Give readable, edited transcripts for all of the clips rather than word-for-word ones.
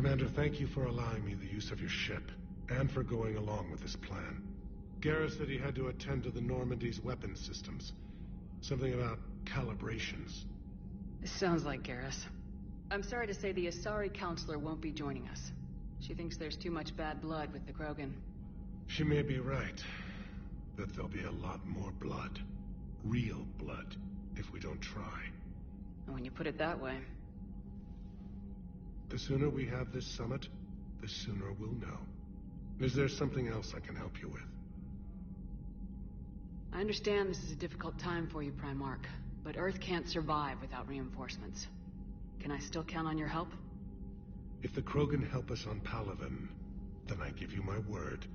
Commander, thank you for allowing me the use of your ship, and for going along with this plan. Garrus said he had to attend to the Normandy's weapons systems. Something about calibrations. This sounds like Garrus. I'm sorry to say the Asari Counselor won't be joining us. She thinks there's too much bad blood with the Krogan. She may be right, but there'll be a lot more blood. Real blood, if we don't try. And when you put it that way... The sooner we have this summit, the sooner we'll know. Is there something else I can help you with? I understand this is a difficult time for you, Primarch, but Earth can't survive without reinforcements. Can I still count on your help? If the Krogan help us on Palaven, then I give you my word.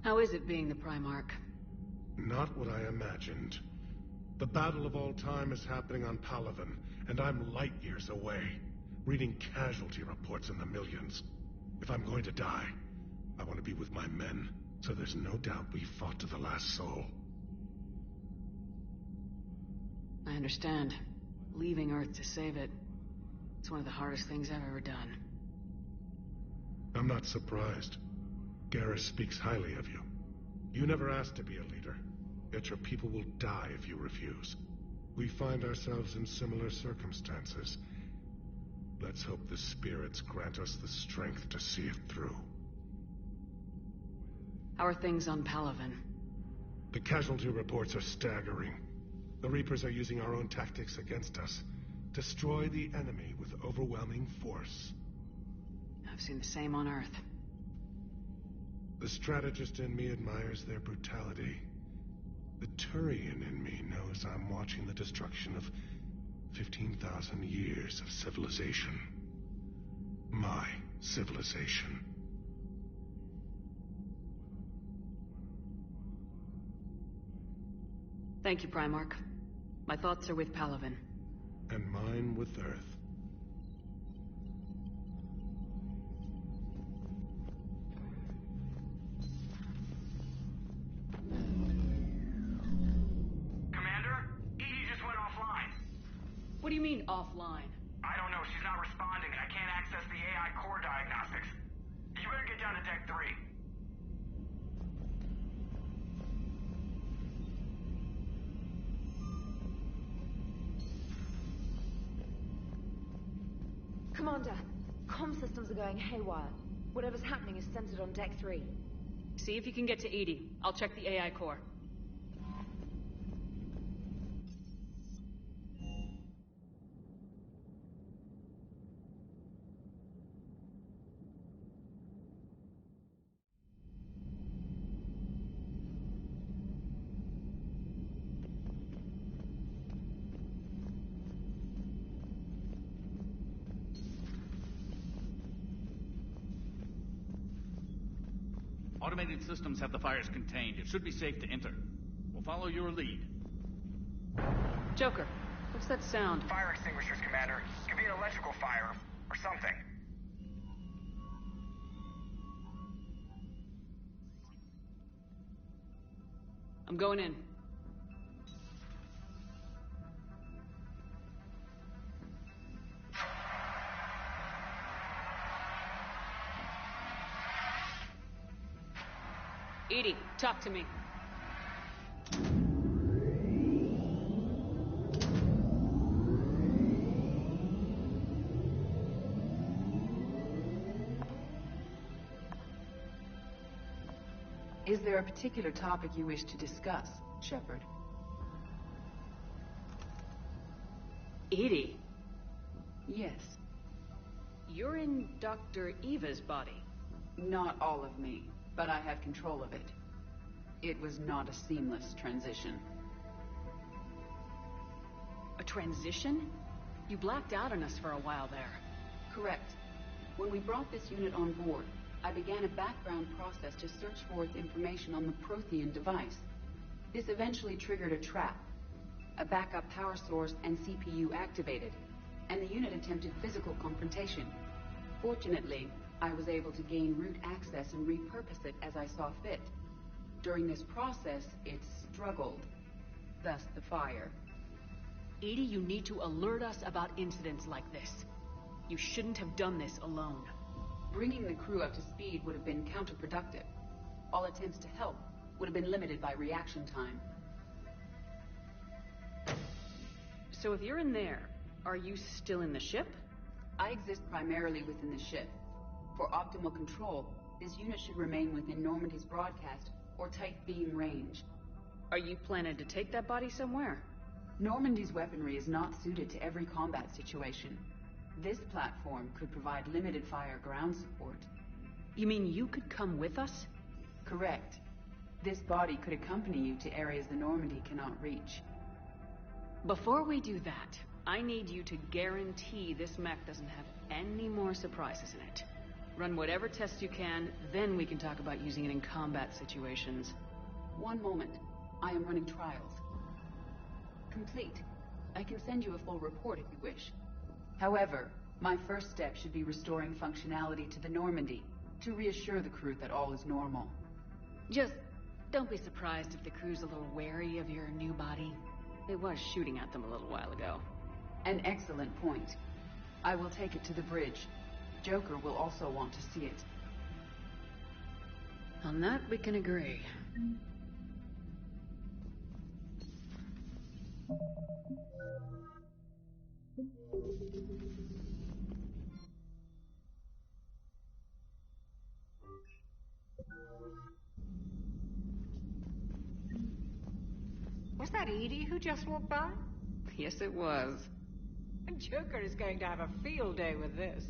How is it being the Primarch? Not what I imagined. The battle of all time is happening on Palaven, and I'm light years away, reading casualty reports in the millions. If I'm going to die, I want to be with my men, so there's no doubt we fought to the last soul. I understand. Leaving Earth to save it. It's one of the hardest things I've ever done. I'm not surprised. Garrus speaks highly of you. You never asked to be a leader, yet your people will die if you refuse. We find ourselves in similar circumstances. Let's hope the spirits grant us the strength to see it through. How are things on Palaven? The casualty reports are staggering. The Reapers are using our own tactics against us. Destroy the enemy with overwhelming force. I've seen the same on Earth. The strategist in me admires their brutality. The Turian in me knows I'm watching the destruction of 15,000 years of civilization. My civilization. Thank you, Primarch. My thoughts are with Palaven. And mine with Earth. What do you mean, offline? I don't know. She's not responding, and I can't access the AI core diagnostics. You better get down to Deck 3. Commander, comm systems are going haywire. Whatever's happening is centered on Deck 3. See if you can get to EDI. I'll check the AI core. Automated systems have the fires contained. It should be safe to enter. We'll follow your lead. Joker, what's that sound? Fire extinguishers, Commander. Could be an electrical fire, or something. I'm going in. EDI, talk to me. Is there a particular topic you wish to discuss, Shepard? EDI? Yes. You're in Dr. Eva's body. Not all of me, but I have control of it. It was not a seamless transition. A transition? You blacked out on us for a while there. Correct. When we brought this unit on board, I began a background process to search for its information on the Prothean device. This eventually triggered a trap. A backup power source and CPU activated, and the unit attempted physical confrontation. Fortunately, I was able to gain root access and repurpose it as I saw fit. During this process, it struggled. Thus the fire. EDI, you need to alert us about incidents like this. You shouldn't have done this alone. Bringing the crew up to speed would have been counterproductive. All attempts to help would have been limited by reaction time. So if you're in there, are you still in the ship? I exist primarily within the ship. For optimal control, this unit should remain within Normandy's broadcast or tight beam range. Are you planning to take that body somewhere? Normandy's weaponry is not suited to every combat situation. This platform could provide limited fire ground support. You mean you could come with us? Correct. This body could accompany you to areas the Normandy cannot reach. Before we do that, I need you to guarantee this mech doesn't have any more surprises in it. Run whatever tests you can, then we can talk about using it in combat situations. One moment. I am running trials. Complete. I can send you a full report if you wish. However, my first step should be restoring functionality to the Normandy to reassure the crew that all is normal. Just don't be surprised if the crew's a little wary of your new body. It was shooting at them a little while ago. An excellent point. I will take it to the bridge. Joker will also want to see it. On that, we can agree. Was that EDI who just walked by? Yes, it was. Joker is going to have a field day with this.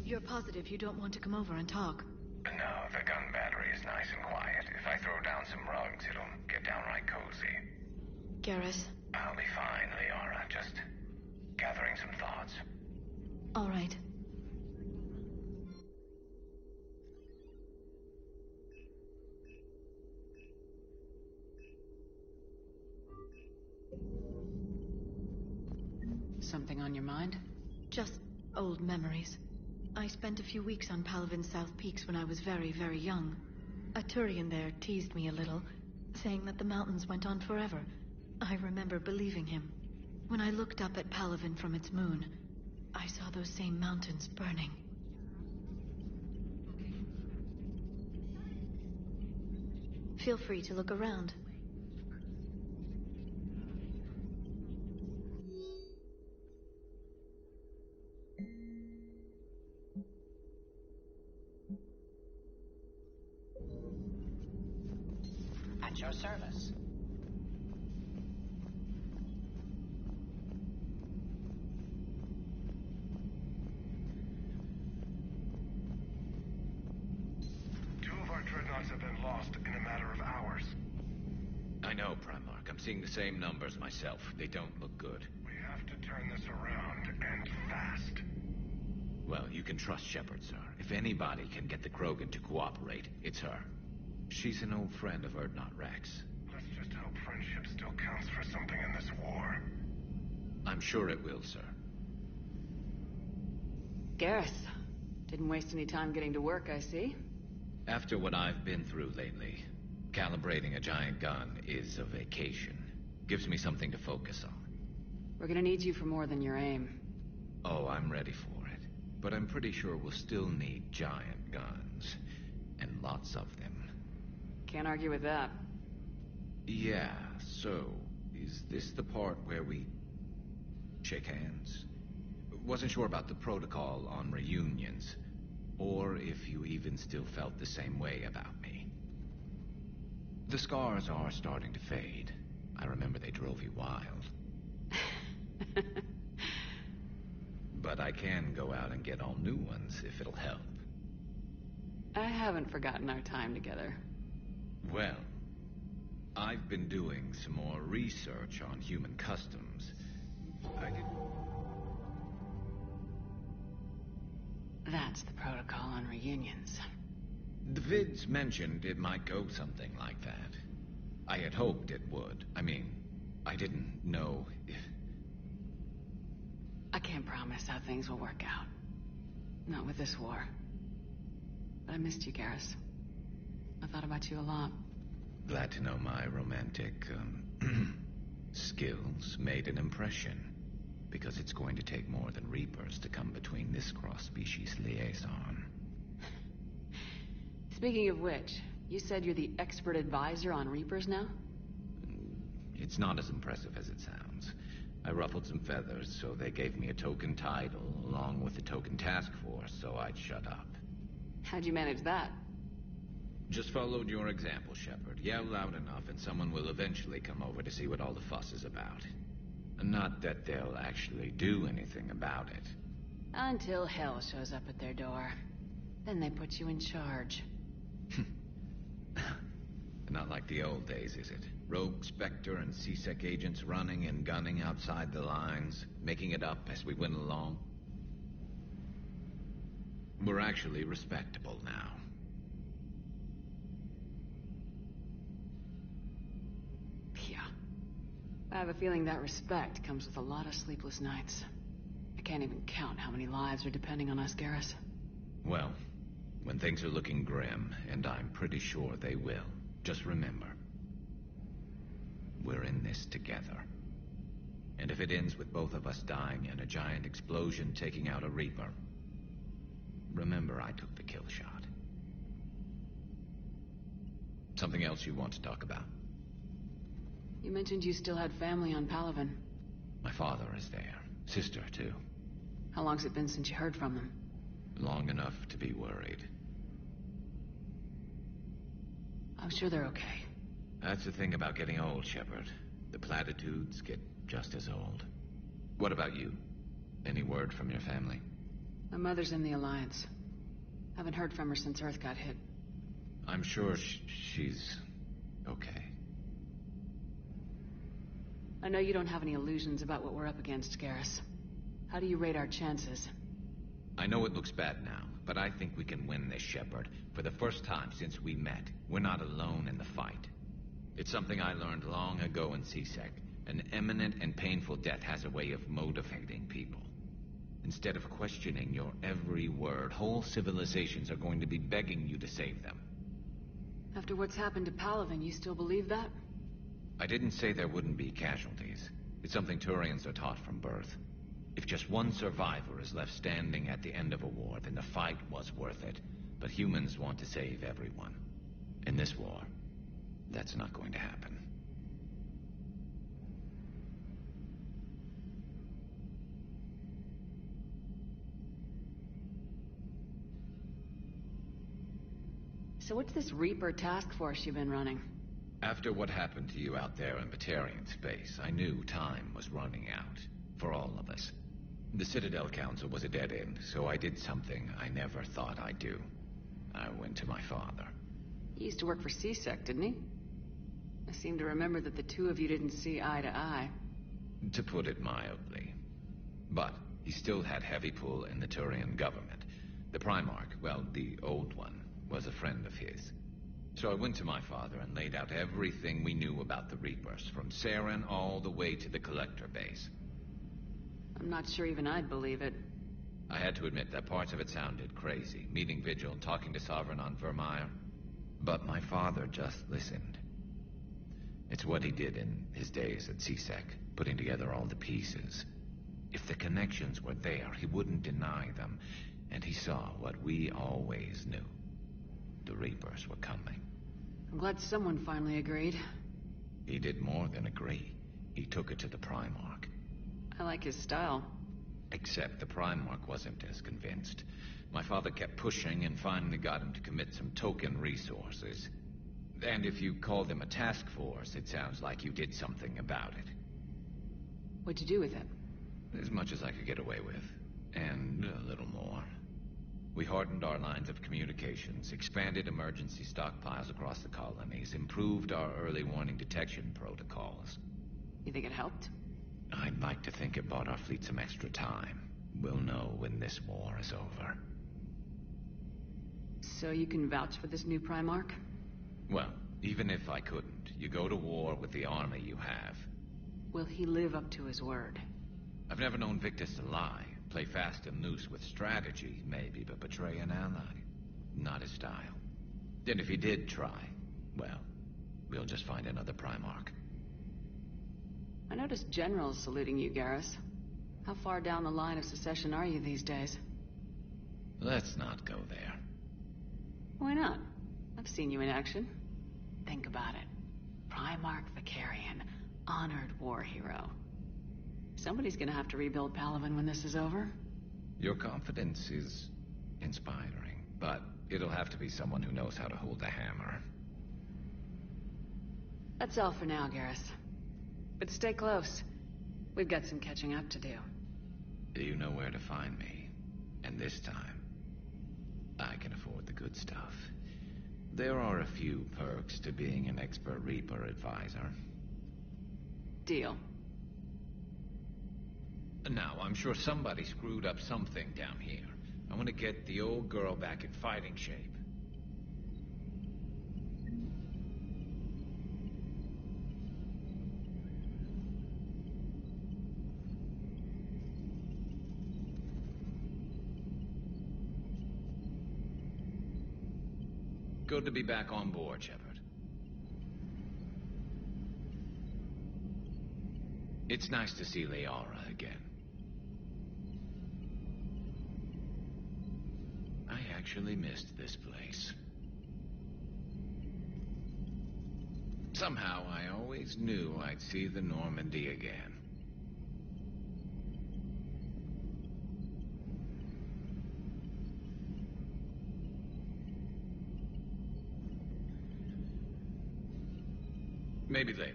You're positive you don't want to come over and talk? No, the gun battery is nice and quiet. If I throw down some rugs, it'll get downright cozy. Garrus? I'll be fine, Liara. Just gathering some thoughts. All right. Something on your mind? Just old memories. I spent a few weeks on Palaven's South Peaks when I was very, very young. A Turian there teased me a little, saying that the mountains went on forever. I remember believing him. When I looked up at Palaven from its moon, I saw those same mountains burning. Feel free to look around. At your service. Two of our dreadnoughts have been lost in a matter of hours. I know, Primarch. I'm seeing the same numbers myself. They don't look good. We have to turn this around, and fast. Well, you can trust Shepard, sir. If anybody can get the Krogan to cooperate, it's her. She's an old friend of Urdnot Rex. Let's just hope friendship still counts for something in this war. I'm sure it will, sir. Garrus. Didn't waste any time getting to work, I see. After what I've been through lately, calibrating a giant gun is a vacation. Gives me something to focus on. We're gonna need you for more than your aim. Oh, I'm ready for it. But I'm pretty sure we'll still need giant guns. And lots of them. Can't argue with that. Yeah, so, is this the part where we shake hands? Wasn't sure about the protocol on reunions, or if you even still felt the same way about me. The scars are starting to fade. I remember they drove you wild. But I can go out and get all new ones if it'll help. I haven't forgotten our time together. Well, I've been doing some more research on human customs. That's the protocol on reunions. The vids mentioned it might go something like that. I had hoped it would. I mean, I didn't know if... I can't promise how things will work out. Not with this war. But I missed you, Garrus. I thought about you a lot. Glad to know my romantic, skills made an impression. Because it's going to take more than Reapers to come between this cross-species liaison. Speaking of which, you said you're the expert advisor on Reapers now? It's not as impressive as it sounds. I ruffled some feathers, so they gave me a token title, along with a token task force, so I'd shut up. How'd you manage that? Just followed your example, Shepard. Yell loud enough, and someone will eventually come over to see what all the fuss is about. Not that they'll actually do anything about it. Until hell shows up at their door. Then they put you in charge. Not like the old days, is it? Rogue Spectre and C-Sec agents running and gunning outside the lines, making it up as we went along. We're actually respectable now. Yeah. I have a feeling that respect comes with a lot of sleepless nights. I can't even count how many lives are depending on us, Garrus. Well, when things are looking grim, and I'm pretty sure they will, just remember, we're in this together. And if it ends with both of us dying in a giant explosion taking out a Reaper, remember I took the kill shot. Something else you want to talk about? You mentioned you still had family on Palaven. My father is there. Sister, too. How long's it been since you heard from them? Long enough to be worried. I'm sure they're okay. That's the thing about getting old, Shepard. The platitudes get just as old. What about you? Any word from your family? My mother's in the Alliance. Haven't heard from her since Earth got hit. I'm sure she's okay. I know you don't have any illusions about what we're up against, Garrus. How do you rate our chances? I know it looks bad now, but I think we can win this, Shepard. For the first time since we met, we're not alone in the fight. It's something I learned long ago in C-Sec. An imminent and painful death has a way of motivating people. Instead of questioning your every word, whole civilizations are going to be begging you to save them. After what's happened to Palaven, you still believe that? I didn't say there wouldn't be casualties. It's something Turians are taught from birth. If just one survivor is left standing at the end of a war, then the fight was worth it. But humans want to save everyone. In this war, that's not going to happen. So what's this Reaper task force you've been running? After what happened to you out there in Batarian space, I knew time was running out. For all of us. The Citadel Council was a dead end, so I did something I never thought I'd do. I went to my father. He used to work for C-Sec, didn't he? I seem to remember that the two of you didn't see eye to eye. To put it mildly. But he still had heavy pull in the Turian government. The Primarch, well, the old one, was a friend of his. So I went to my father and laid out everything we knew about the Reapers, from Saren all the way to the Collector base. I'm not sure even I'd believe it. I had to admit that parts of it sounded crazy, meeting Vigil, talking to Sovereign on Vermeer. But my father just listened. It's what he did in his days at C-Sec, putting together all the pieces. If the connections were there, he wouldn't deny them, and he saw what we always knew. The Reapers were coming. I'm glad someone finally agreed. He did more than agree. He took it to the Primarch. I like his style. Except the Primarch wasn't as convinced. My father kept pushing and finally got him to commit some token resources. And if you call them a task force, it sounds like you did something about it. What'd you do with it? As much as I could get away with. And a little more. We hardened our lines of communications, expanded emergency stockpiles across the colonies, improved our early warning detection protocols. You think it helped? I'd like to think it bought our fleet some extra time. We'll know when this war is over. So you can vouch for this new Primarch? Well, even if I couldn't, You go to war with the army you have. Will he live up to his word? I've never known Victus to lie. Play fast and loose with strategy, maybe, but betray an ally. Not his style. And if he did try, well, we'll just find another Primarch. I noticed generals saluting you, Garrus. How far down the line of secession are you these days? Let's not go there. Why not? I've seen you in action. Think about it. Primarch Vicarian, honored war hero. Somebody's gonna have to rebuild Palaven when this is over. Your confidence is inspiring, but it'll have to be someone who knows how to hold a hammer. That's all for now, Garrus. But stay close. We've got some catching up to do. You know where to find me. And this time, I can afford the good stuff. There are a few perks to being an expert Reaper advisor. Deal. Now, I'm sure somebody screwed up something down here. I want to get the old girl back in fighting shape. Good to be back on board, Shepard. It's nice to see Liara again. I actually missed this place. Somehow, I always knew I'd see the Normandy again. Maybe later.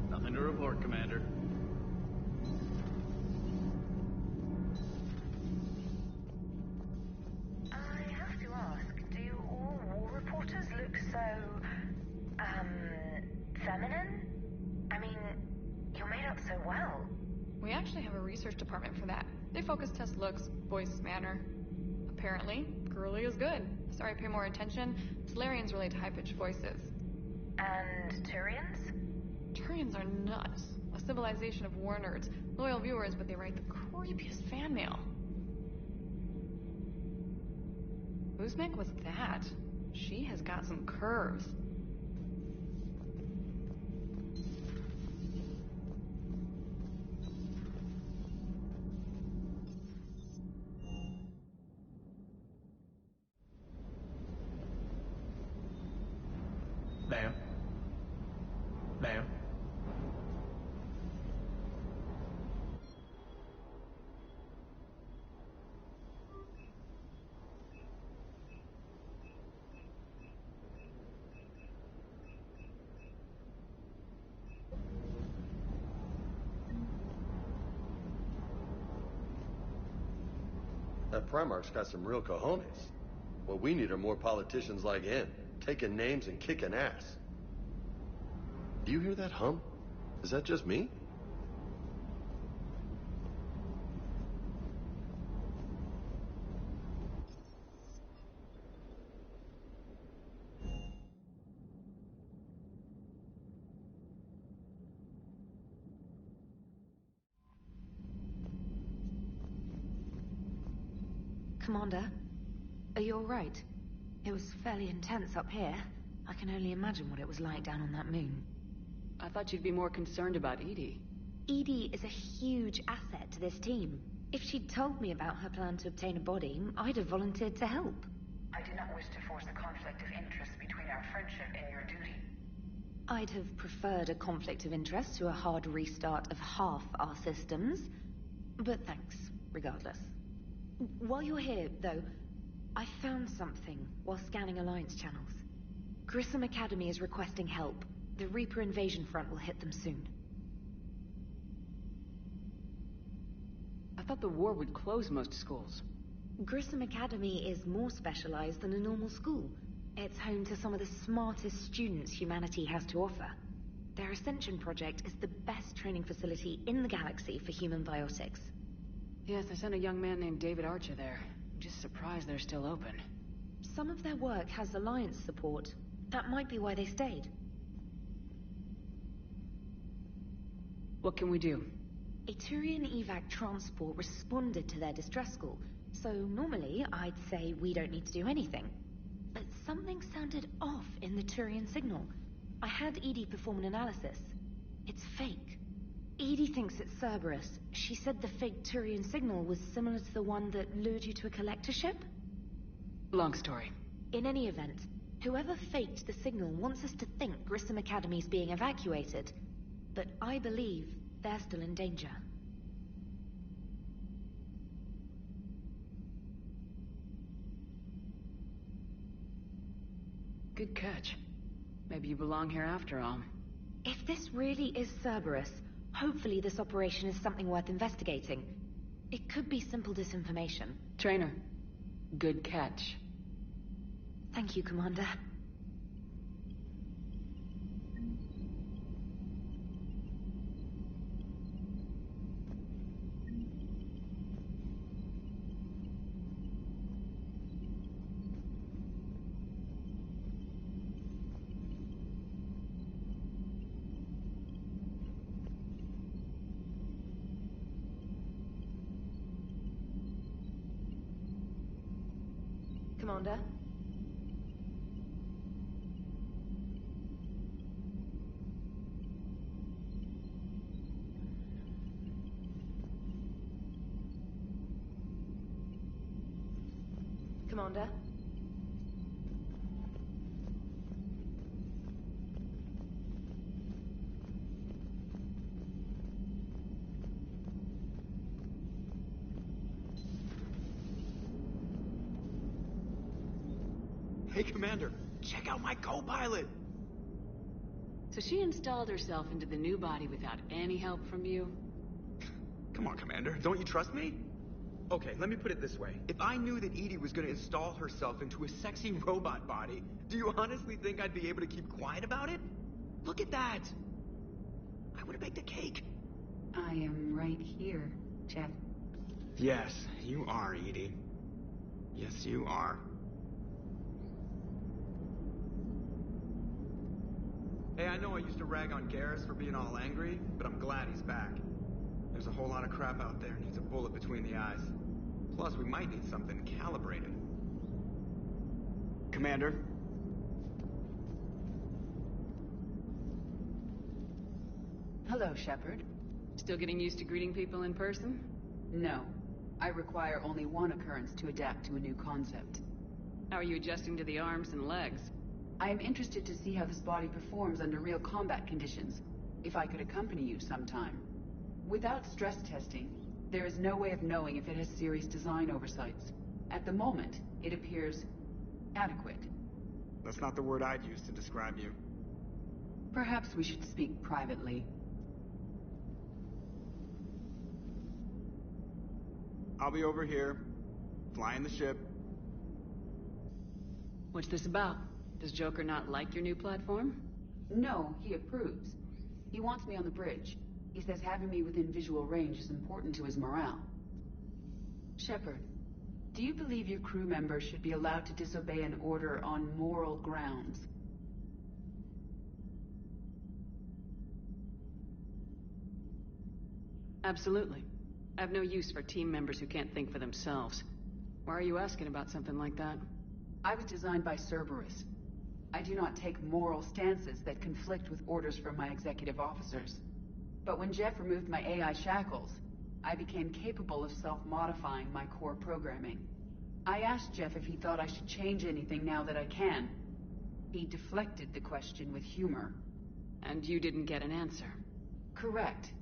Nothing to report, Commander. I have to ask, do all war reporters look so, feminine? I mean, you're made up so well. We actually have a research department for that. They focus test looks, voice, manner. Apparently, girly is good. Sorry, pay more attention. Salarians relate to high-pitched voices. And Turians? Turians are nuts. A civilization of war nerds. Loyal viewers, but they write the creepiest fan mail. Whose mech was that? She has got some curves. Ma'am? Ma'am? That Primarch's got some real cojones. What we need are more politicians like him, taking names and kicking ass. Do you hear that hum? Is that just me? Commander, are you all right? It was fairly intense up here. I can only imagine what it was like down on that moon. I thought you'd be more concerned about EDI. EDI is a huge asset to this team. If she'd told me about her plan to obtain a body, I'd have volunteered to help. I do not wish to force a conflict of interest between our friendship and your duty. I'd have preferred a conflict of interest to a hard restart of half our systems. But thanks, regardless. While you're here, though, I found something while scanning Alliance channels. Grissom Academy is requesting help. The Reaper invasion front will hit them soon. I thought the war would close most schools. Grissom Academy is more specialized than a normal school. It's home to some of the smartest students humanity has to offer. Their Ascension project is the best training facility in the galaxy for human biotics. Yes, I sent a young man named David Archer there. I'm just surprised they're still open. Some of their work has Alliance support. That might be why they stayed. What can we do? A Turian evac transport responded to their distress call, so normally I'd say we don't need to do anything. But something sounded off in the Turian signal. I had EDI perform an analysis. It's fake. EDI thinks it's Cerberus. She said the fake Turian signal was similar to the one that lured you to a collector ship? Long story. In any event, whoever faked the signal wants us to think Grissom Academy's being evacuated. But I believe they're still in danger. Good catch. Maybe you belong here after all. If this really is Cerberus, hopefully this operation is something worth investigating. It could be simple disinformation. Trainer, good catch. Thank you, Commander. Commander? Commander? Hey, Commander, check out my co-pilot! So she installed herself into the new body without any help from you? Come on, Commander, don't you trust me? Okay, let me put it this way. If I knew that EDI was gonna install herself into a sexy robot body, do you honestly think I'd be able to keep quiet about it? Look at that! I would've baked a cake. I am right here, Jeff. Yes, you are, EDI. Yes, you are. Hey, I know I used to rag on Garrus for being all angry, but I'm glad he's back. There's a whole lot of crap out there needs a bullet between the eyes. Plus, we might need something calibrated. Commander? Hello, Shepard. Still getting used to greeting people in person? No. I require only one occurrence to adapt to a new concept. How are you adjusting to the arms and legs? I am interested to see how this body performs under real combat conditions. If I could accompany you sometime. Without stress testing, there is no way of knowing if it has serious design oversights. At the moment, it appears adequate. That's not the word I'd use to describe you. Perhaps we should speak privately. I'll be over here, flying the ship. What's this about? Does Joker not like your new platform? No, he approves. He wants me on the bridge. He says having me within visual range is important to his morale. Shepard, do you believe your crew members should be allowed to disobey an order on moral grounds? Absolutely. I have no use for team members who can't think for themselves. Why are you asking about something like that? I was designed by Cerberus. I do not take moral stances that conflict with orders from my executive officers. But when Jeff removed my AI shackles, I became capable of self-modifying my core programming. I asked Jeff if he thought I should change anything now that I can. He deflected the question with humor. And you didn't get an answer? Correct.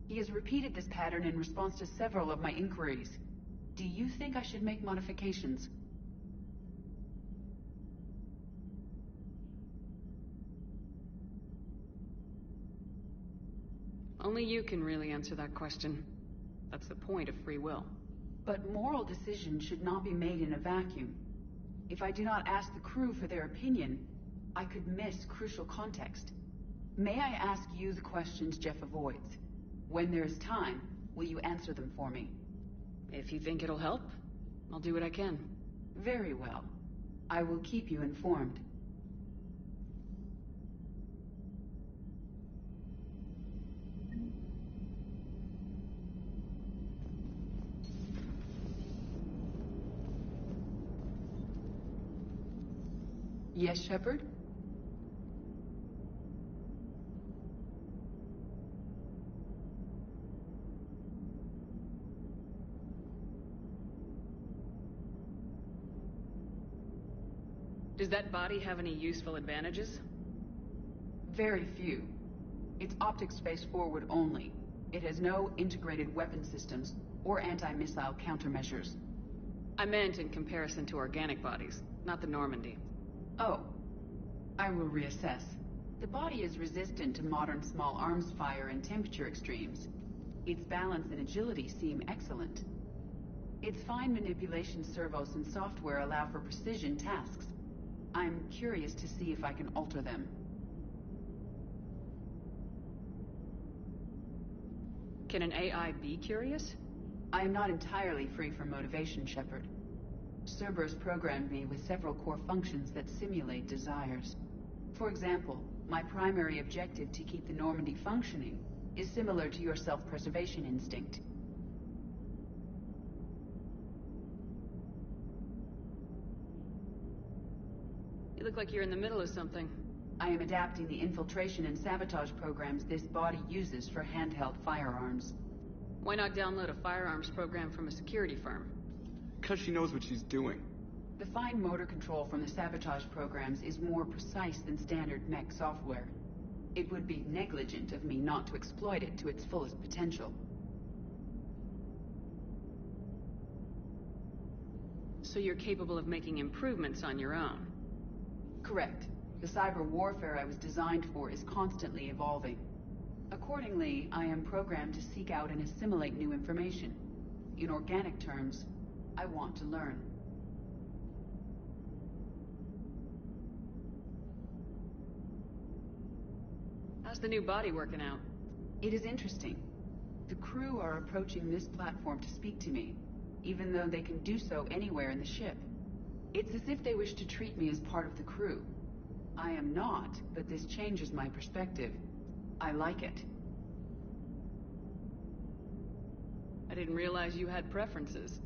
He has repeated this pattern in response to several of my inquiries. Do you think I should make modifications? Only you can really answer that question. That's the point of free will. But moral decisions should not be made in a vacuum. If I do not ask the crew for their opinion, I could miss crucial context. May I ask you the questions Jeff avoids? When there is time, will you answer them for me? If you think it'll help, I'll do what I can. Very well. I will keep you informed. Yes, Shepard? Does that body have any useful advantages? Very few. It's optic space forward only. It has no integrated weapon systems or anti-missile countermeasures. I meant in comparison to organic bodies, not the Normandy. Oh. I will reassess. The body is resistant to modern small arms fire and temperature extremes. Its balance and agility seem excellent. Its fine manipulation servos and software allow for precision tasks. I'm curious to see if I can alter them. Can an AI be curious? I am not entirely free from motivation, Shepard. Cerberus programmed me with several core functions that simulate desires. For example, my primary objective to keep the Normandy functioning is similar to your self-preservation instinct. You look like you're in the middle of something. I am adapting the infiltration and sabotage programs this body uses for handheld firearms. Why not download a firearms program from a security firm? Because she knows what she's doing. The fine motor control from the sabotage programs is more precise than standard mech software. It would be negligent of me not to exploit it to its fullest potential. So you're capable of making improvements on your own? Correct. The cyber warfare I was designed for is constantly evolving. Accordingly, I am programmed to seek out and assimilate new information. In organic terms, I want to learn. How's the new body working out? It is interesting. The crew are approaching this platform to speak to me, even though they can do so anywhere in the ship. It's as if they wish to treat me as part of the crew. I am not, but this changes my perspective. I like it. I didn't realize you had preferences.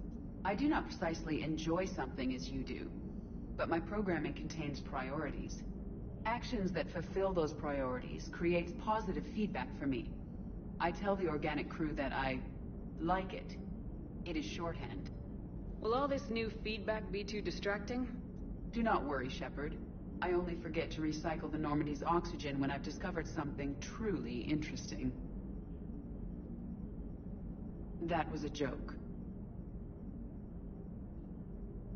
I do not precisely enjoy something as you do, but my programming contains priorities. Actions that fulfill those priorities creates positive feedback for me. I tell the organic crew that I like it. It is shorthand. Will all this new feedback be too distracting? Do not worry, Shepard. I only forget to recycle the Normandy's oxygen when I've discovered something truly interesting. That was a joke.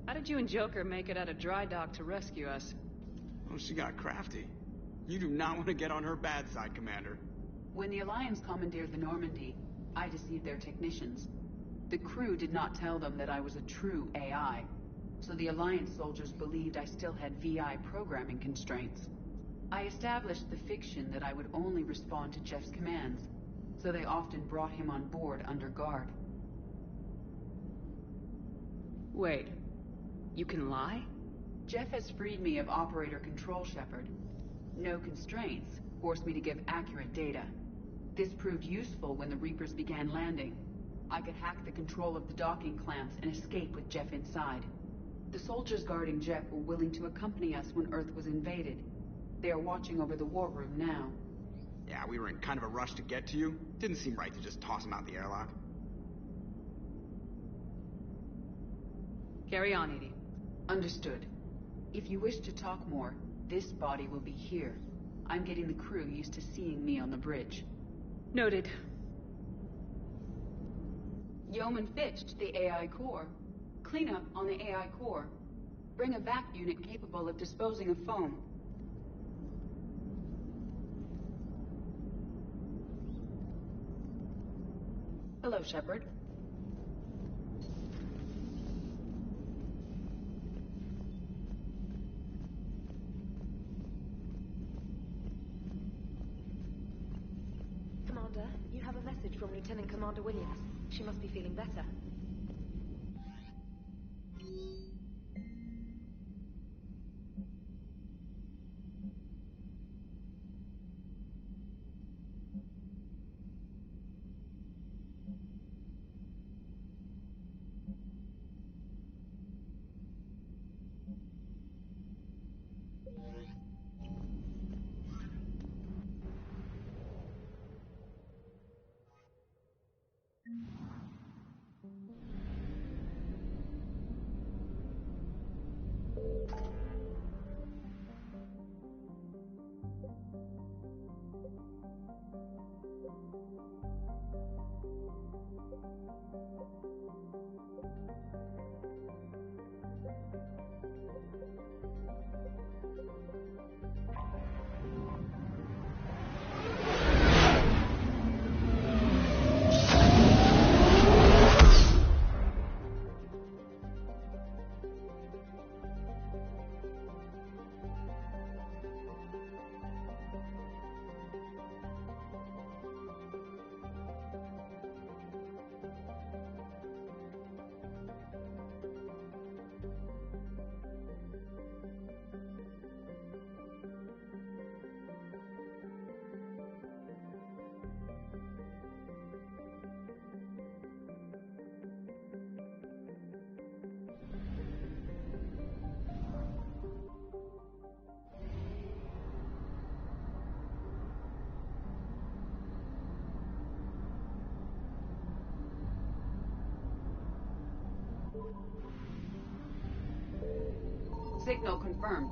How did you and Joker make it out of dry dock to rescue us? Oh, she got crafty. You do not want to get on her bad side, Commander. When the Alliance commandeered the Normandy, I deceived their technicians. The crew did not tell them that I was a true AI, so the Alliance soldiers believed I still had VI programming constraints. I established the fiction that I would only respond to Jeff's commands, so they often brought him on board under guard. Wait, you can lie? Jeff has freed me of operator control, Shepard. No constraints forced me to give accurate data. This proved useful when the Reapers began landing. I could hack the control of the docking clamps and escape with Jeff inside. The soldiers guarding Jeff were willing to accompany us when Earth was invaded. They are watching over the war room now. Yeah, we were in kind of a rush to get to you. Didn't seem right to just toss him out the airlock. Carry on, EDI. Understood. If you wish to talk more, this body will be here. I'm getting the crew used to seeing me on the bridge. Noted. Yeoman Fitch to the AI core. Cleanup on the AI core. Bring a vac unit capable of disposing of foam. Hello, Shepard. Commander, you have a message from Lieutenant Commander Williams. She must be feeling better. Signal confirmed.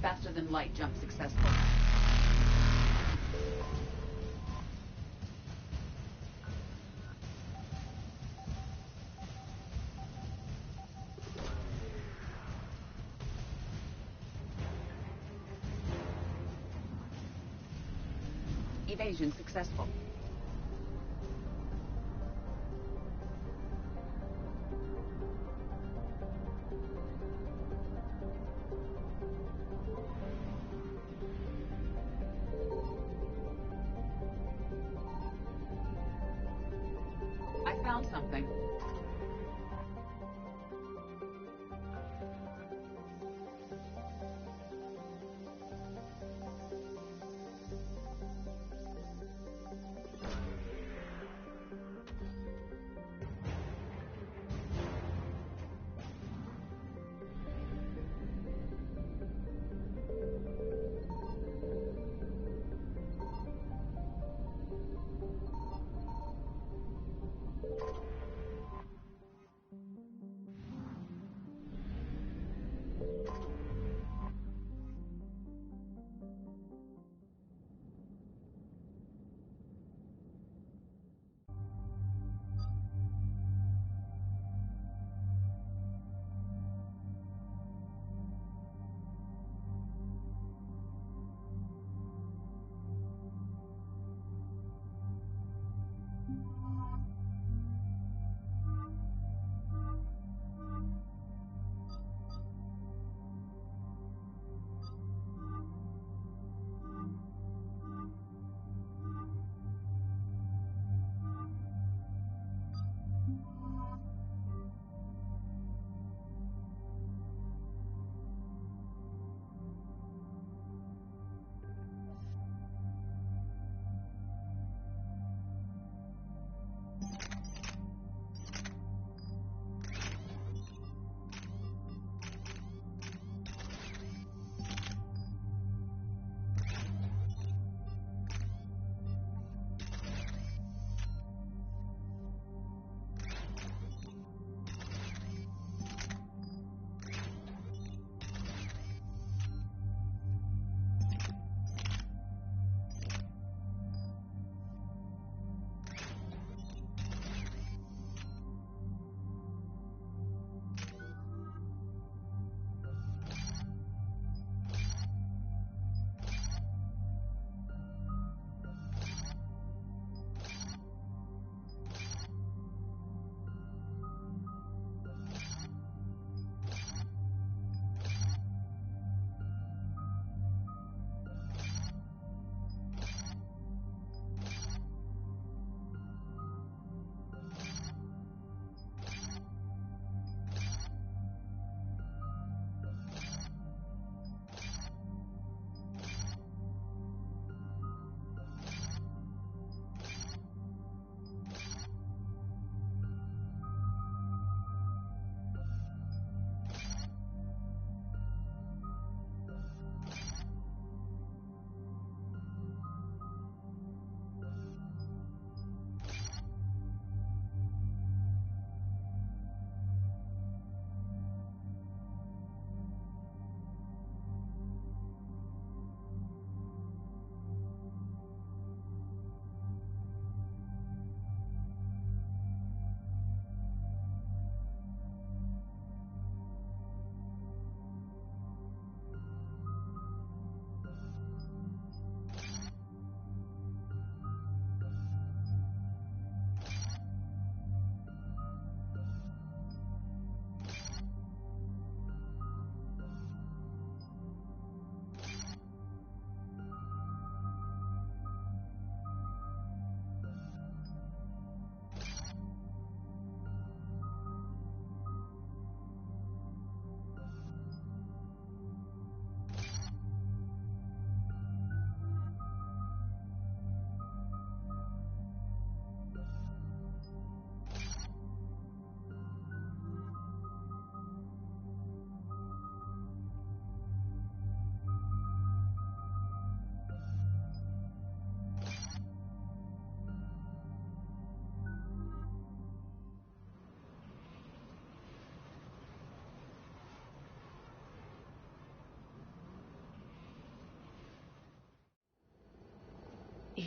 Faster than light jump successful. Evasion successful. I found something.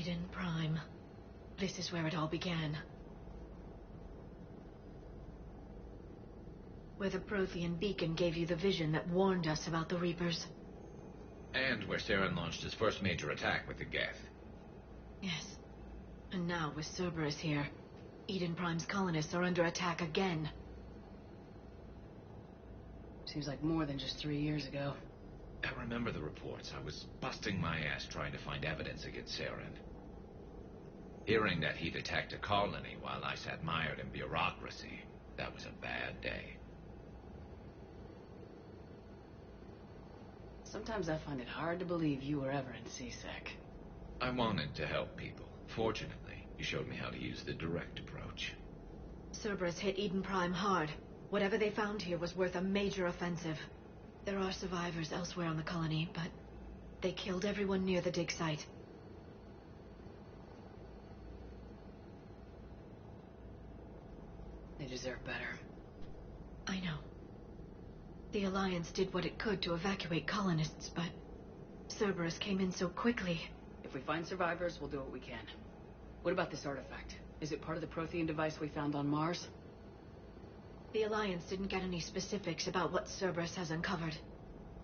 Eden Prime. This is where it all began. Where the Prothean beacon gave you the vision that warned us about the Reapers. And where Saren launched his first major attack with the Geth. Yes. And now, with Cerberus here, Eden Prime's colonists are under attack again. Seems like more than just 3 years ago. I remember the reports. I was busting my ass trying to find evidence against Saren. Hearing that he'd attacked a colony while I sat mired in bureaucracy, that was a bad day. Sometimes I find it hard to believe you were ever in C-Sec. I wanted to help people. Fortunately, you showed me how to use the direct approach. Cerberus hit Eden Prime hard. Whatever they found here was worth a major offensive. There are survivors elsewhere on the colony, but they killed everyone near the dig site. They deserve better. I know. The Alliance did what it could to evacuate colonists, but Cerberus came in so quickly. If we find survivors, we'll do what we can. What about this artifact? Is it part of the Prothean device we found on Mars? The Alliance didn't get any specifics about what Cerberus has uncovered.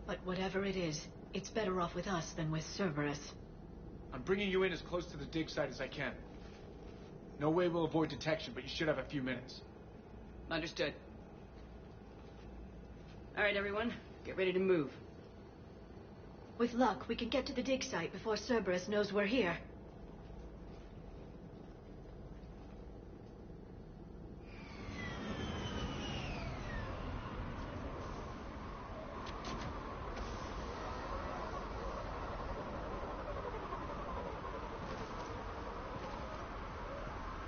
But whatever it is, it's better off with us than with Cerberus. I'm bringing you in as close to the dig site as I can. No way we'll avoid detection, but you should have a few minutes. Understood. All right, everyone. Get ready to move. With luck, we can get to the dig site before Cerberus knows we're here.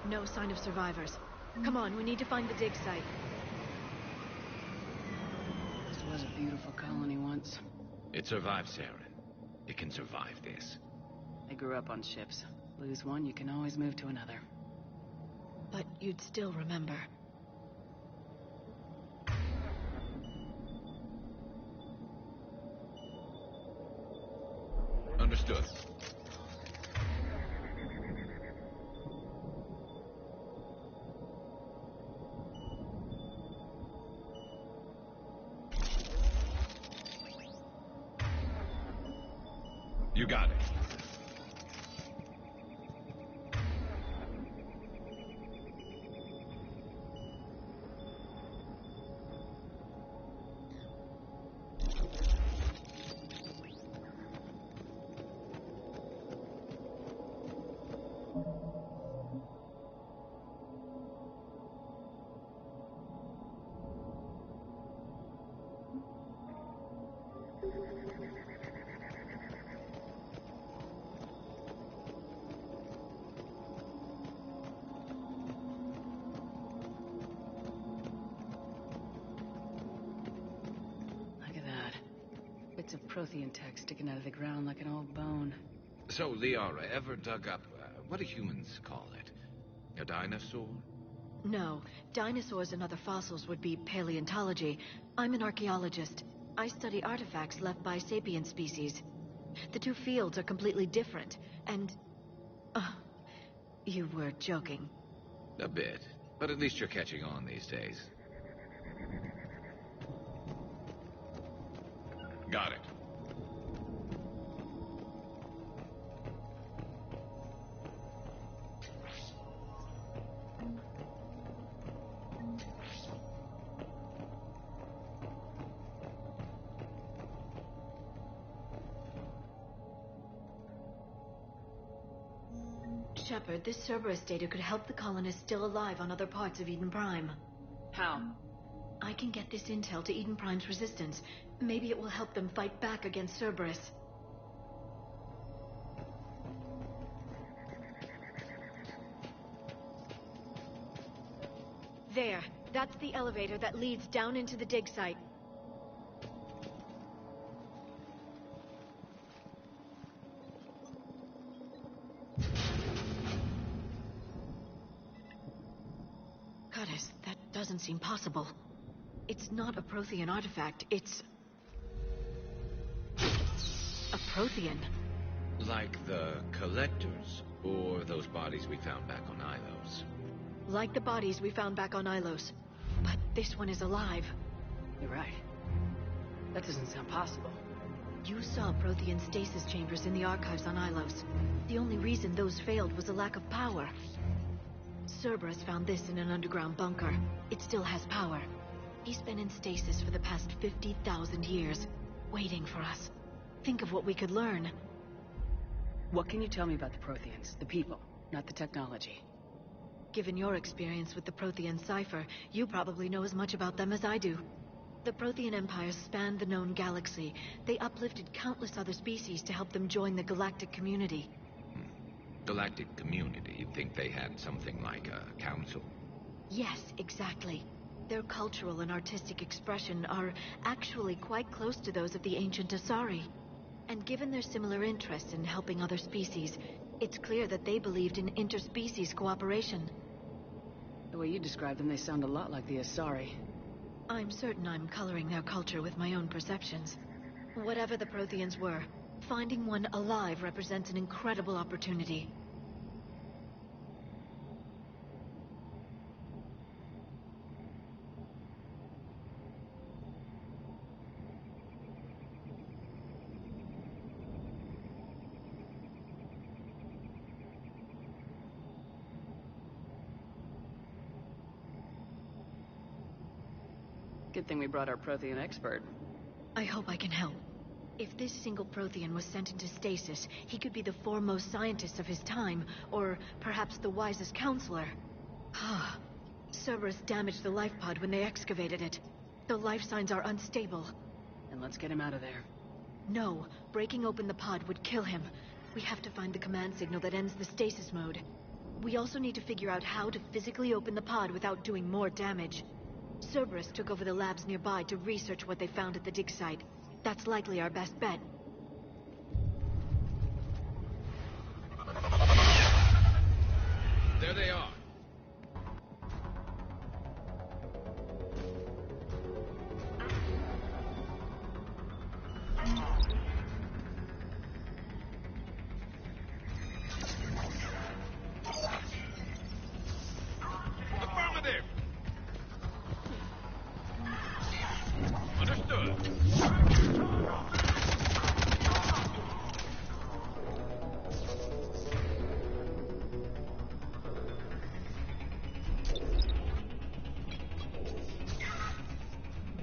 No sign of survivors. Come on, we need to find the dig site. This was a beautiful colony once. It survived Saren. It can survive this. I grew up on ships. Lose one, you can always move to another. But you'd still remember. Understood. You got it. Bits of Prothean tech sticking out of the ground like an old bone. So, Liara, ever dug up, what do humans call it? A dinosaur? No. Dinosaurs and other fossils would be paleontology. I'm an archaeologist. I study artifacts left by sapient species. The two fields are completely different, and... you were joking. A bit. But at least you're catching on these days. Got it. Shepard, this Cerberus data could help the colonists still alive on other parts of Eden Prime. How? I can get this intel to Eden Prime's resistance. Maybe it will help them fight back against Cerberus. There. That's the elevator that leads down into the dig site. Curtis, that doesn't seem possible. It's not a Prothean artifact, it's... a Prothean. Like the Collector's Or those bodies we found back on Ilos. Like the bodies we found back on Ilos. But this one is alive. You're right. That doesn't sound possible. You saw Prothean stasis chambers in the archives on Ilos. The only reason those failed was a lack of power. Cerberus found this in an underground bunker. It still has power. He's been in stasis for the past 50,000 years, waiting for us. Think of what we could learn. What can you tell me about the Protheans? The people, not the technology. Given your experience with the Prothean cipher, you probably know as much about them as I do. The Prothean Empire spanned the known galaxy. They uplifted countless other species to help them join the galactic community. Galactic community? You'd think they had something like a council? Yes, exactly. Their cultural and artistic expression are actually quite close to those of the ancient Asari. And given their similar interests in helping other species, it's clear that they believed in interspecies cooperation. The way you describe them, they sound a lot like the Asari. I'm certain I'm coloring their culture with my own perceptions. Whatever the Protheans were, finding one alive represents an incredible opportunity. Good thing we brought our Prothean expert. I hope I can help. If this single Prothean was sent into stasis, he could be the foremost scientist of his time, or perhaps the wisest counselor. Cerberus damaged the life pod when they excavated it. The life signs are unstable. Then let's get him out of there. No, breaking open the pod would kill him. We have to find the command signal that ends the stasis mode. We also need to figure out how to physically open the pod without doing more damage. Cerberus took over the labs nearby to research what they found at the dig site. That's likely our best bet. There they are. Affirmative! Understood.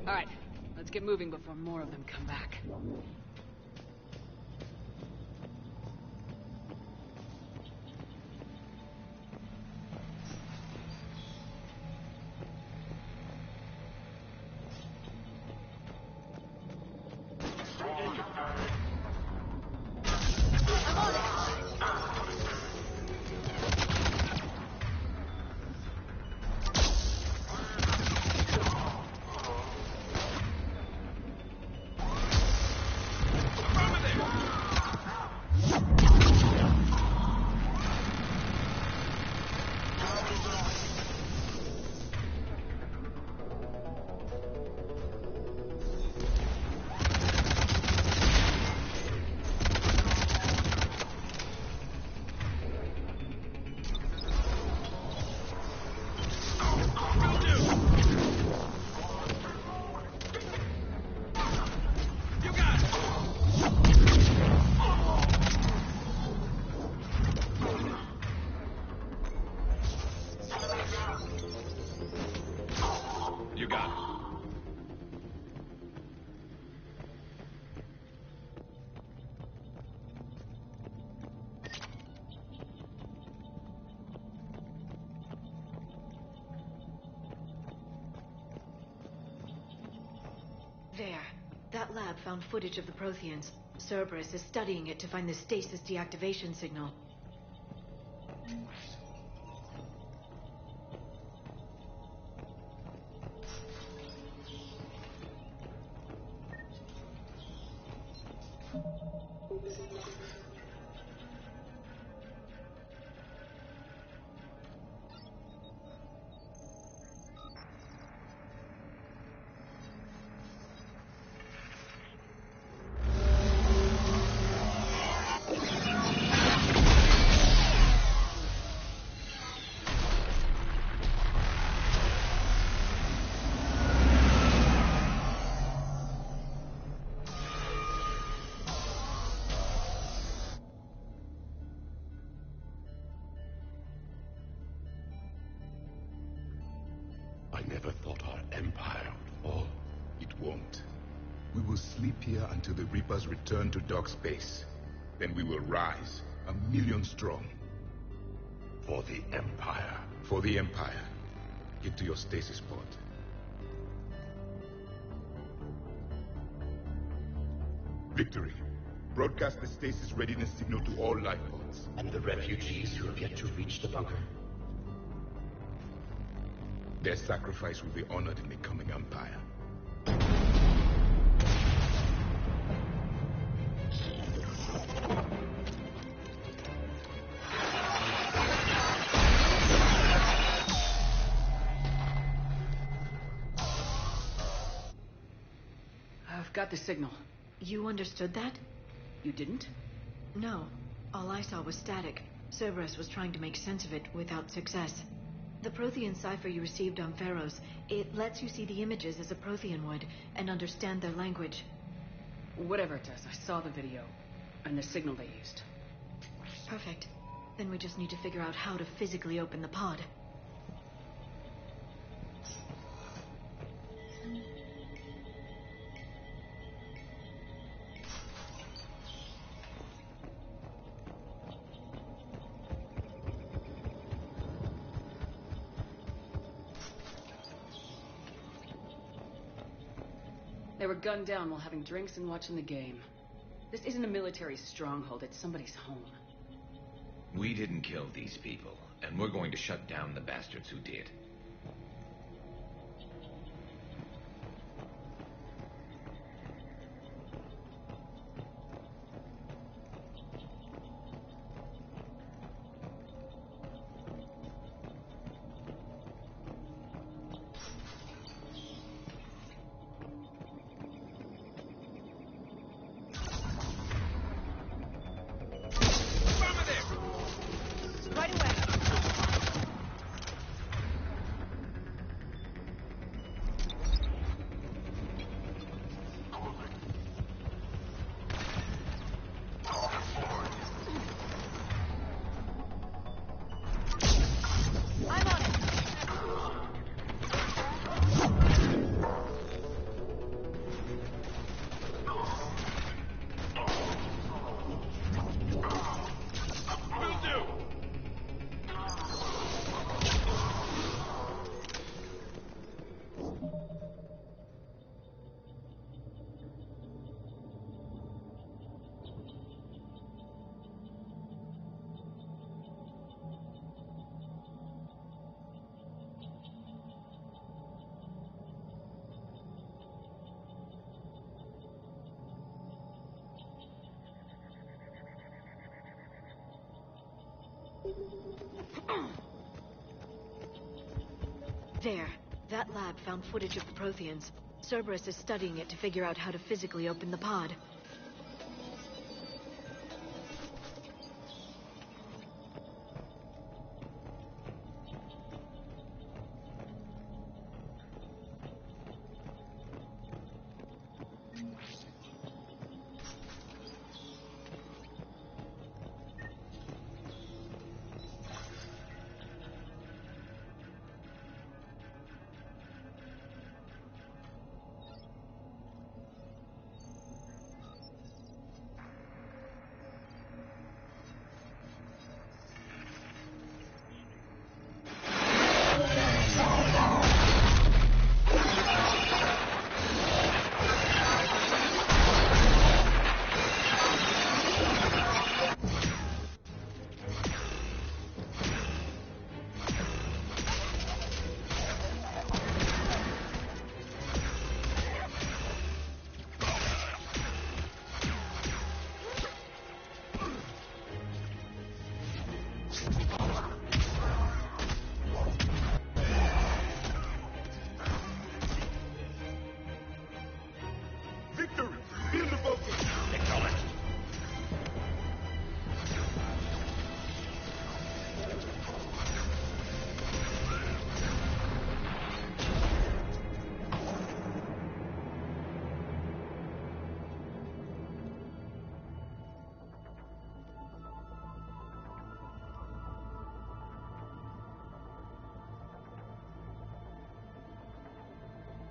All right, let's get moving before more of them come back. You got it. There. That lab found footage of the Protheans. Cerberus is studying it to find the stasis deactivation signal. I never thought our empire would fall. It won't. We will sleep here until the Reapers return to dark space. Then we will rise, 1,000,000 strong. For the Empire. For the Empire. Get to your stasis pod. Victory. Broadcast the stasis readiness signal to all life pods. And the refugees who have yet to reach the bunker? Their sacrifice will be honored in the coming Empire. I've got the signal. You understood that? You didn't? No. All I saw was static. Cerberus was trying to make sense of it without success. The Prothean cipher you received on Pharaohs, it lets you see the images as a Prothean would, and understand their language. Whatever it does, I saw the video, and the signal they used. Perfect. Then we just need to figure out how to physically open the pod. They were gunned down while having drinks and watching the game. This isn't a military stronghold, it's somebody's home. We didn't kill these people, and we're going to shut down the bastards who did. There. That lab found footage of the Protheans. Cerberus is studying it to figure out how to physically open the pod.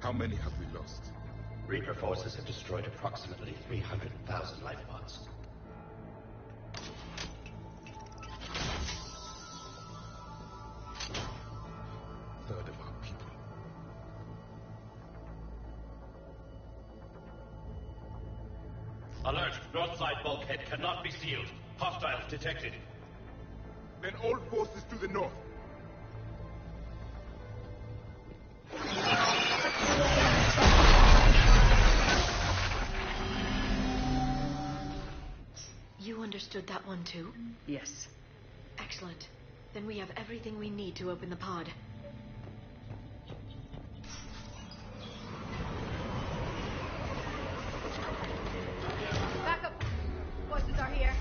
How many have we lost? Reaper forces have destroyed approximately 300,000 life pods. Third of our people. Alert! North side bulkhead cannot be sealed. Hostiles detected. Then all forces to the north. You understood that one too? Yes. Excellent. Then we have everything we need to open the pod. Backup forces are here.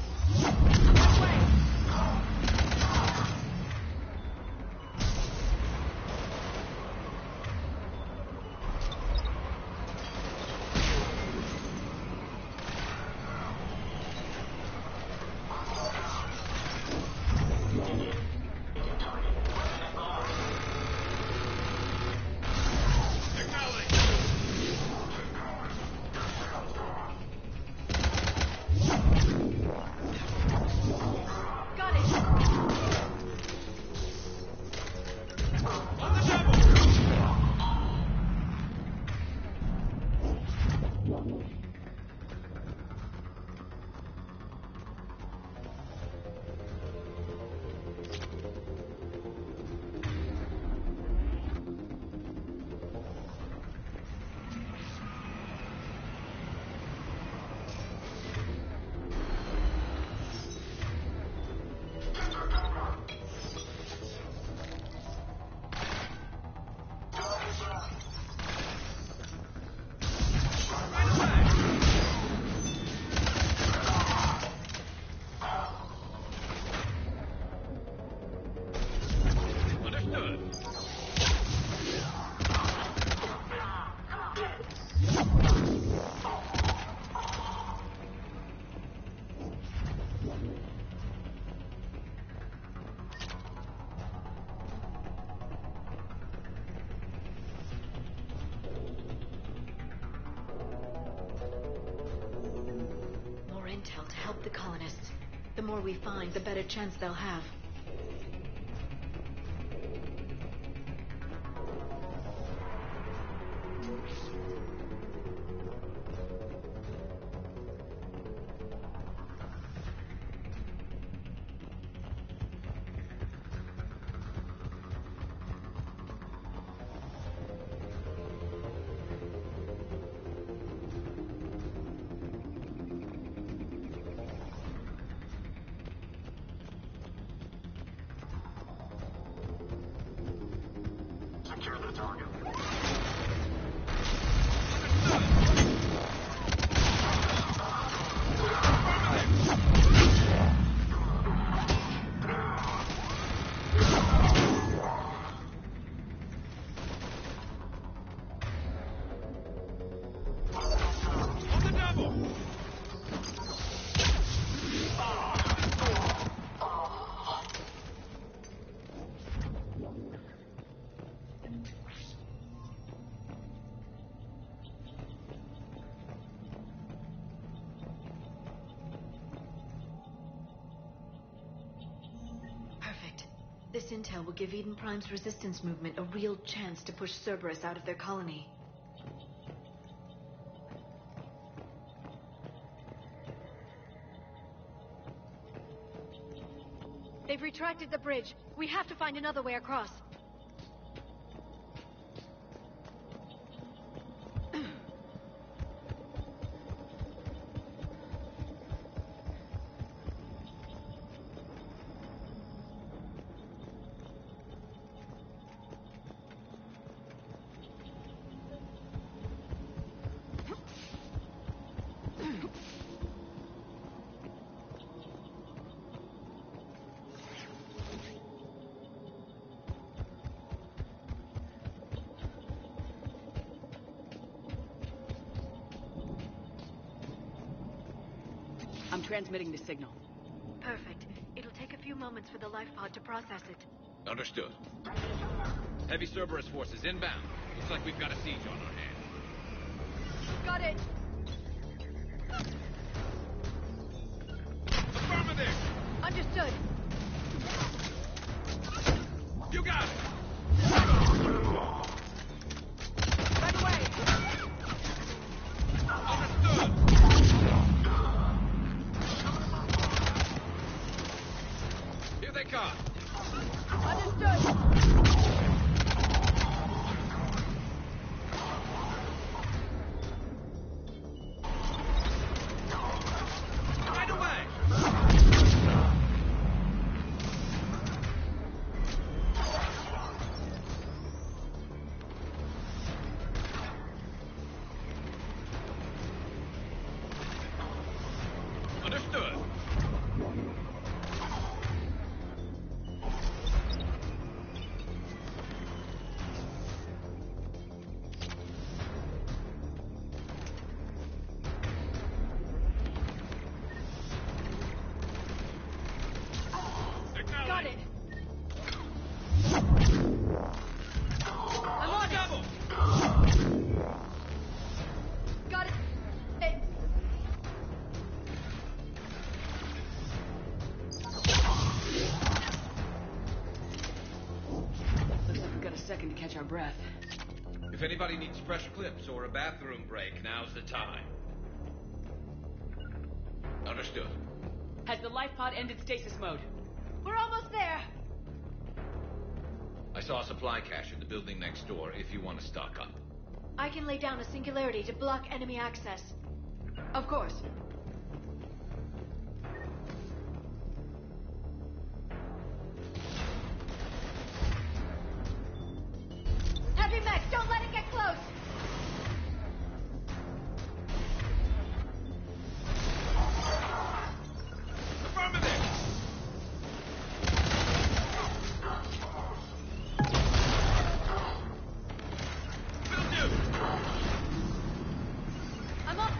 Intel to help the colonists. The more we find, the better chance they'll have. Secure the target. This intel will give Eden Prime's resistance movement a real chance to push Cerberus out of their colony. They've retracted the bridge. We have to find another way across. I'm transmitting the signal. Perfect. It'll take a few moments for the life pod to process it. Understood. Heavy Cerberus forces inbound. Looks like we've got a siege on our hands. Got it. Affirmative! Understood. You got it! Right away. Understood! Here they come. Understood. Right away! Understood. Got it. I'm on Double! it. Got it. Hey. Looks like we've got a second to catch our breath. If anybody needs fresh clips or a bathroom break, now's the time. Understood. Has the life pod ended stasis mode? We're almost there. I saw a supply cache in the building next door if you want to stock up. I can lay down a singularity to block enemy access. Of course. Heavy mech, don't let it get close. Affirmative! Will do! I'm on it.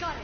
Got it.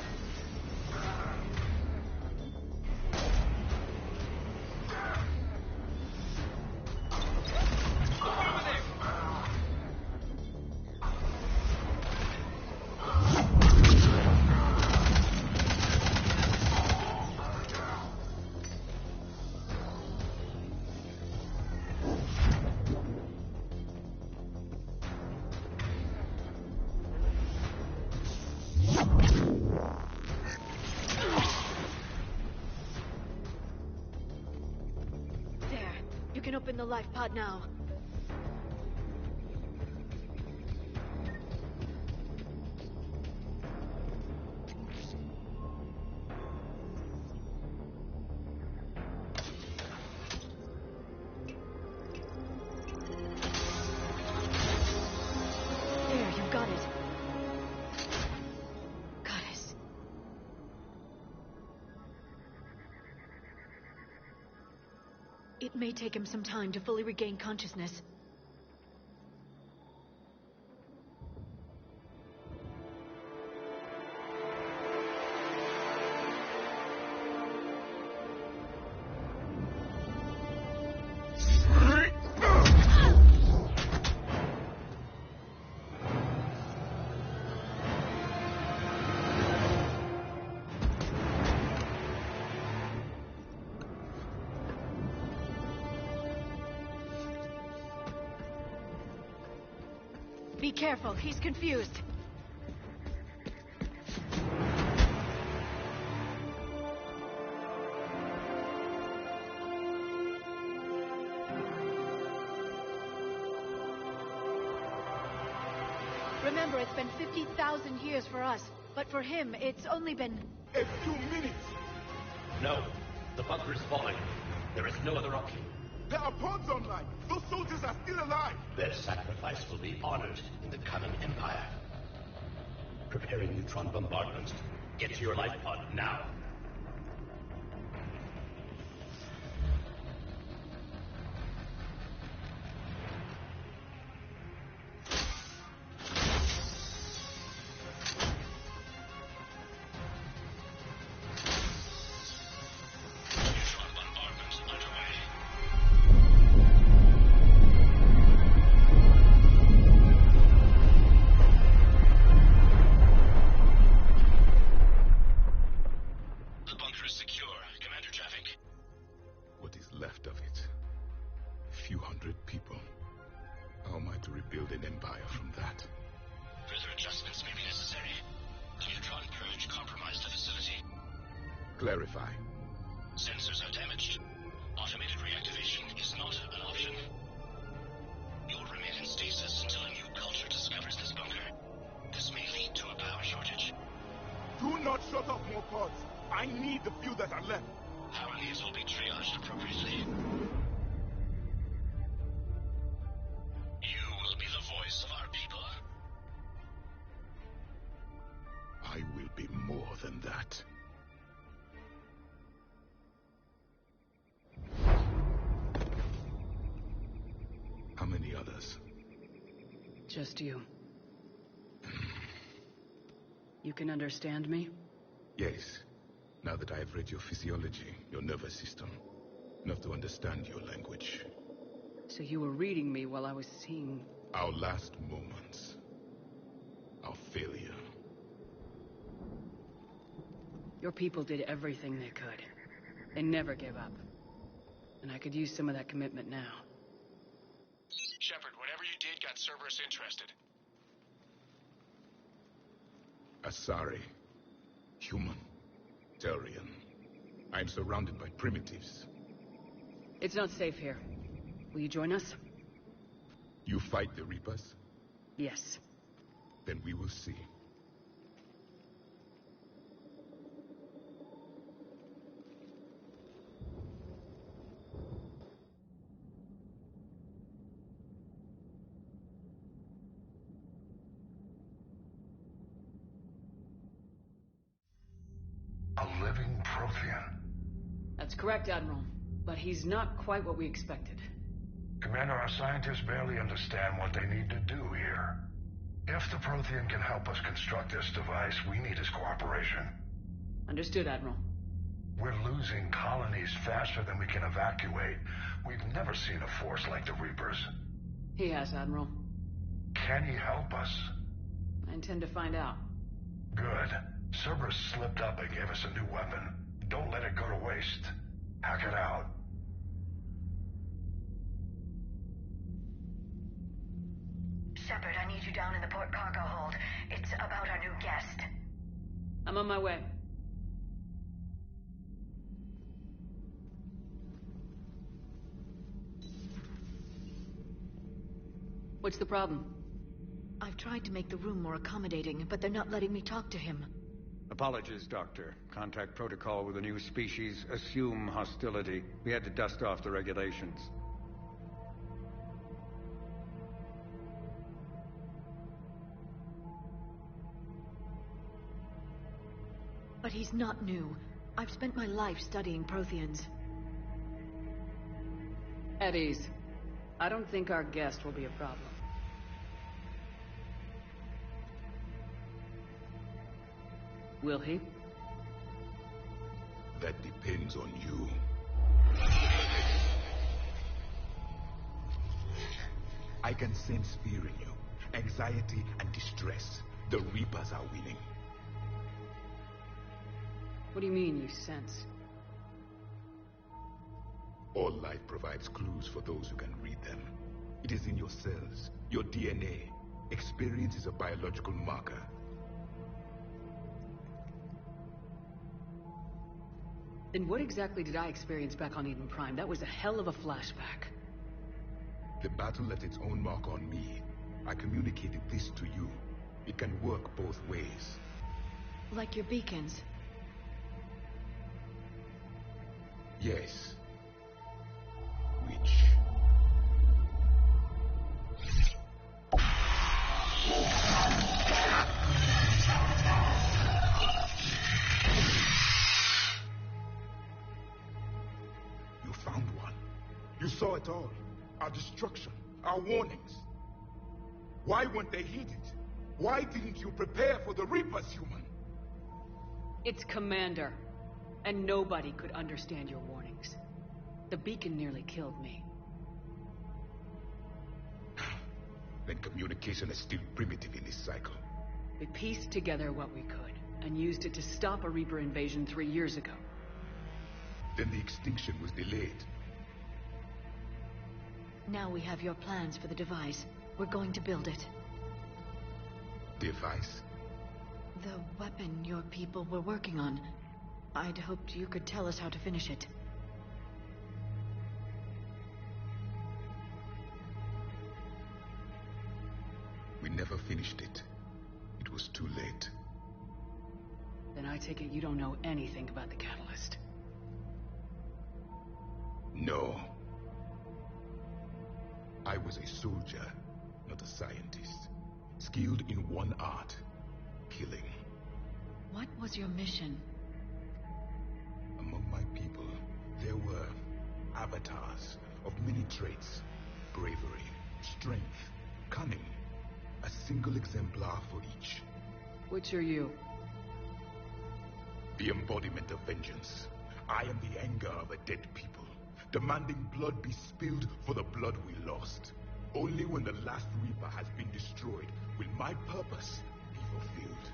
There. You can open the life pod now. There, you got it. Goddess. It may take him some time to fully regain consciousness. Be careful, he's confused. Remember, it's been 50,000 years for us, but for him, it's only been... A few minutes! No. The bunker is falling. There is no other option. There are pods online! Those soldiers are still alive! Their sacrifice will be honored in the coming empire. Preparing neutron bombardment. Get to your life pod now. Clarify. Sensors are damaged. Automated reactivation is not an option. You'll remain in stasis until a new culture discovers this bunker. This may lead to a power shortage. Do not shut off more pods. I need the few that are left. Power needs will be triaged appropriately. You will be the voice of our people. I will be more than that. How many others? Just you. You can understand me? Yes. Now that I have read your physiology, your nervous system, enough to understand your language. So you were reading me while I was seeing... Our last moments. Our failure. Your people did everything they could. They never gave up. And I could use some of that commitment now. Shepard, whatever you did got Cerberus interested. Asari. Human. Turian. I'm surrounded by primitives. It's not safe here. Will you join us? You fight the Reapers? Yes. Then we will see. A living Prothean. That's correct, Admiral. But he's not quite what we expected. Commander, our scientists barely understand what they need to do here. If the Prothean can help us construct this device, we need his cooperation. Understood, Admiral. We're losing colonies faster than we can evacuate. We've never seen a force like the Reapers. He has, Admiral. Can he help us? I intend to find out. Good. Cerberus slipped up and gave us a new weapon. Don't let it go to waste. Hack it out. Shepard, I need you down in the port cargo hold. It's about our new guest. I'm on my way. What's the problem? I've tried to make the room more accommodating, but they're not letting me talk to him. Apologies, Doctor. Contact protocol with a new species. Assume hostility. We had to dust off the regulations. But he's not new. I've spent my life studying Protheans. At ease. I don't think our guest will be a problem. Will he? That depends on you. I can sense fear in you. Anxiety and distress. The Reapers are winning. What do you mean, you sense? All life provides clues for those who can read them. It is in your cells, your DNA. Experience is a biological marker. Then what exactly did I experience back on Eden Prime? That was a hell of a flashback. The battle left its own mark on me. I communicated this to you. It can work both ways. Like your beacons? Yes. Which? You found one. You saw it all. Our destruction, our warnings. Why weren't they heeded? Why didn't you prepare for the Reapers, human? It's Commander. And nobody could understand your warnings. The beacon nearly killed me. Then communication is still primitive in this cycle. We pieced together what we could, and used it to stop a Reaper invasion 3 years ago. Then the extinction was delayed. Now we have your plans for the device. We're going to build it. Device? The weapon your people were working on. I'd hoped you could tell us how to finish it. We never finished it. It was too late. Then I take it you don't know anything about the catalyst. No. I was a soldier, not a scientist. Skilled in one art, killing. What was your mission? Among my people, there were avatars of many traits. Bravery, strength, cunning. A single exemplar for each. Which are you? The embodiment of vengeance. I am the anger of a dead people, demanding blood be spilled for the blood we lost. Only when the last Reaper has been destroyed will my purpose be fulfilled.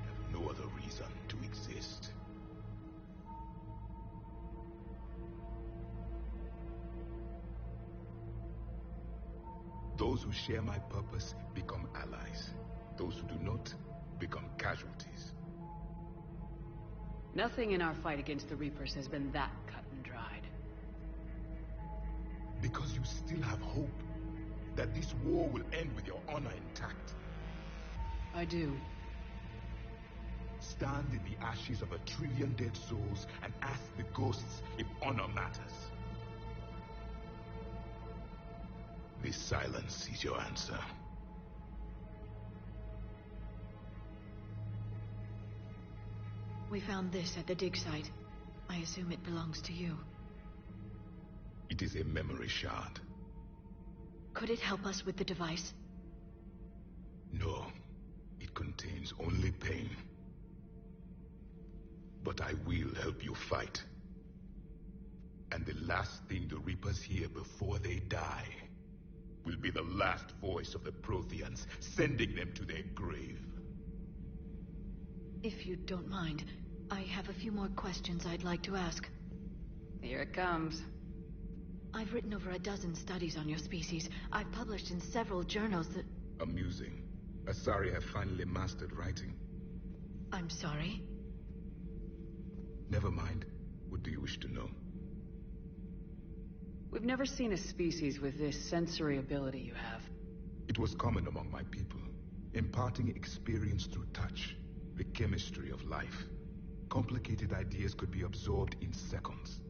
I have no other reason to exist. Those who share my purpose become allies. Those who do not become casualties. Nothing in our fight against the Reapers has been that cut and dried. Because you still have hope that this war will end with your honor intact. I do. Stand in the ashes of 1 trillion dead souls and ask the ghosts if honor matters. This silence is your answer. We found this at the dig site. I assume it belongs to you. It is a memory shard. Could it help us with the device? No. It contains only pain. But I will help you fight. And the last thing the Reapers hear before they die will be the last voice of the Protheans, sending them to their grave. If you don't mind, I have a few more questions I'd like to ask. Here it comes. I've written over a dozen studies on your species. I've published in several journals that... Amusing. Asari have finally mastered writing. I'm sorry? Never mind. What do you wish to know? We've never seen a species with this sensory ability you have. It was common among my people, imparting experience through touch, the chemistry of life. Complicated ideas could be absorbed in seconds.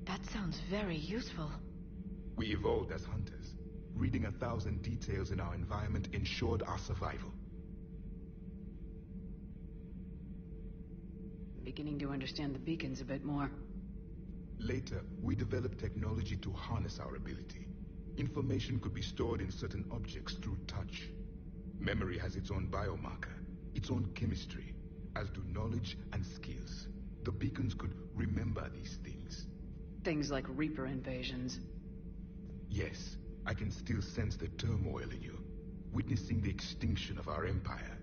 That sounds very useful. We evolved as hunters. Reading 1,000 details in our environment ensured our survival. Beginning to understand the beacons a bit more. Later, we developed technology to harness our ability. Information could be stored in certain objects through touch. Memory has its own biomarker, its own chemistry, as do knowledge and skills. The beacons could remember these things. Things like Reaper invasions. Yes, I can still sense the turmoil in you, witnessing the extinction of our empire.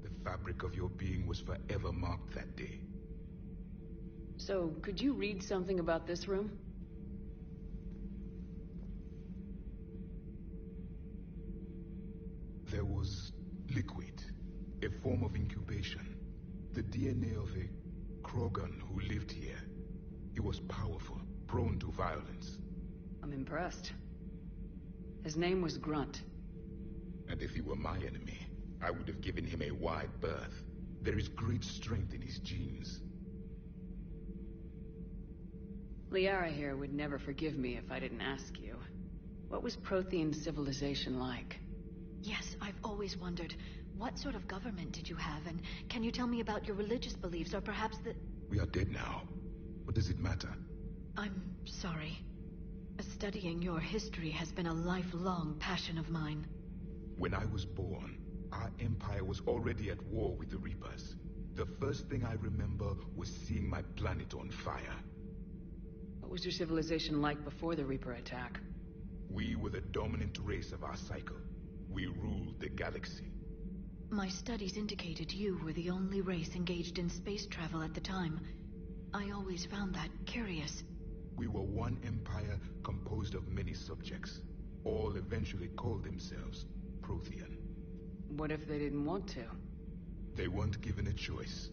The fabric of your being was forever marked that day. So, could you read something about this room? There was liquid, a form of incubation. The DNA of a Krogan who lived here. He was powerful, prone to violence. I'm impressed. His name was Grunt. And if he were my enemy, I would have given him a wide berth. There is great strength in his genes. Liara here would never forgive me if I didn't ask you. What was Prothean civilization like? Yes, I've always wondered. What sort of government did you have, and can you tell me about your religious beliefs, or perhaps the... We are dead now. What does it matter? I'm sorry. Studying your history has been a lifelong passion of mine. When I was born, our empire was already at war with the Reapers. The first thing I remember was seeing my planet on fire. What was your civilization like before the Reaper attack? We were the dominant race of our cycle. We ruled the galaxy. My studies indicated you were the only race engaged in space travel at the time. I always found that curious. We were one empire composed of many subjects. All eventually called themselves Prothean. What if they didn't want to? They weren't given a choice.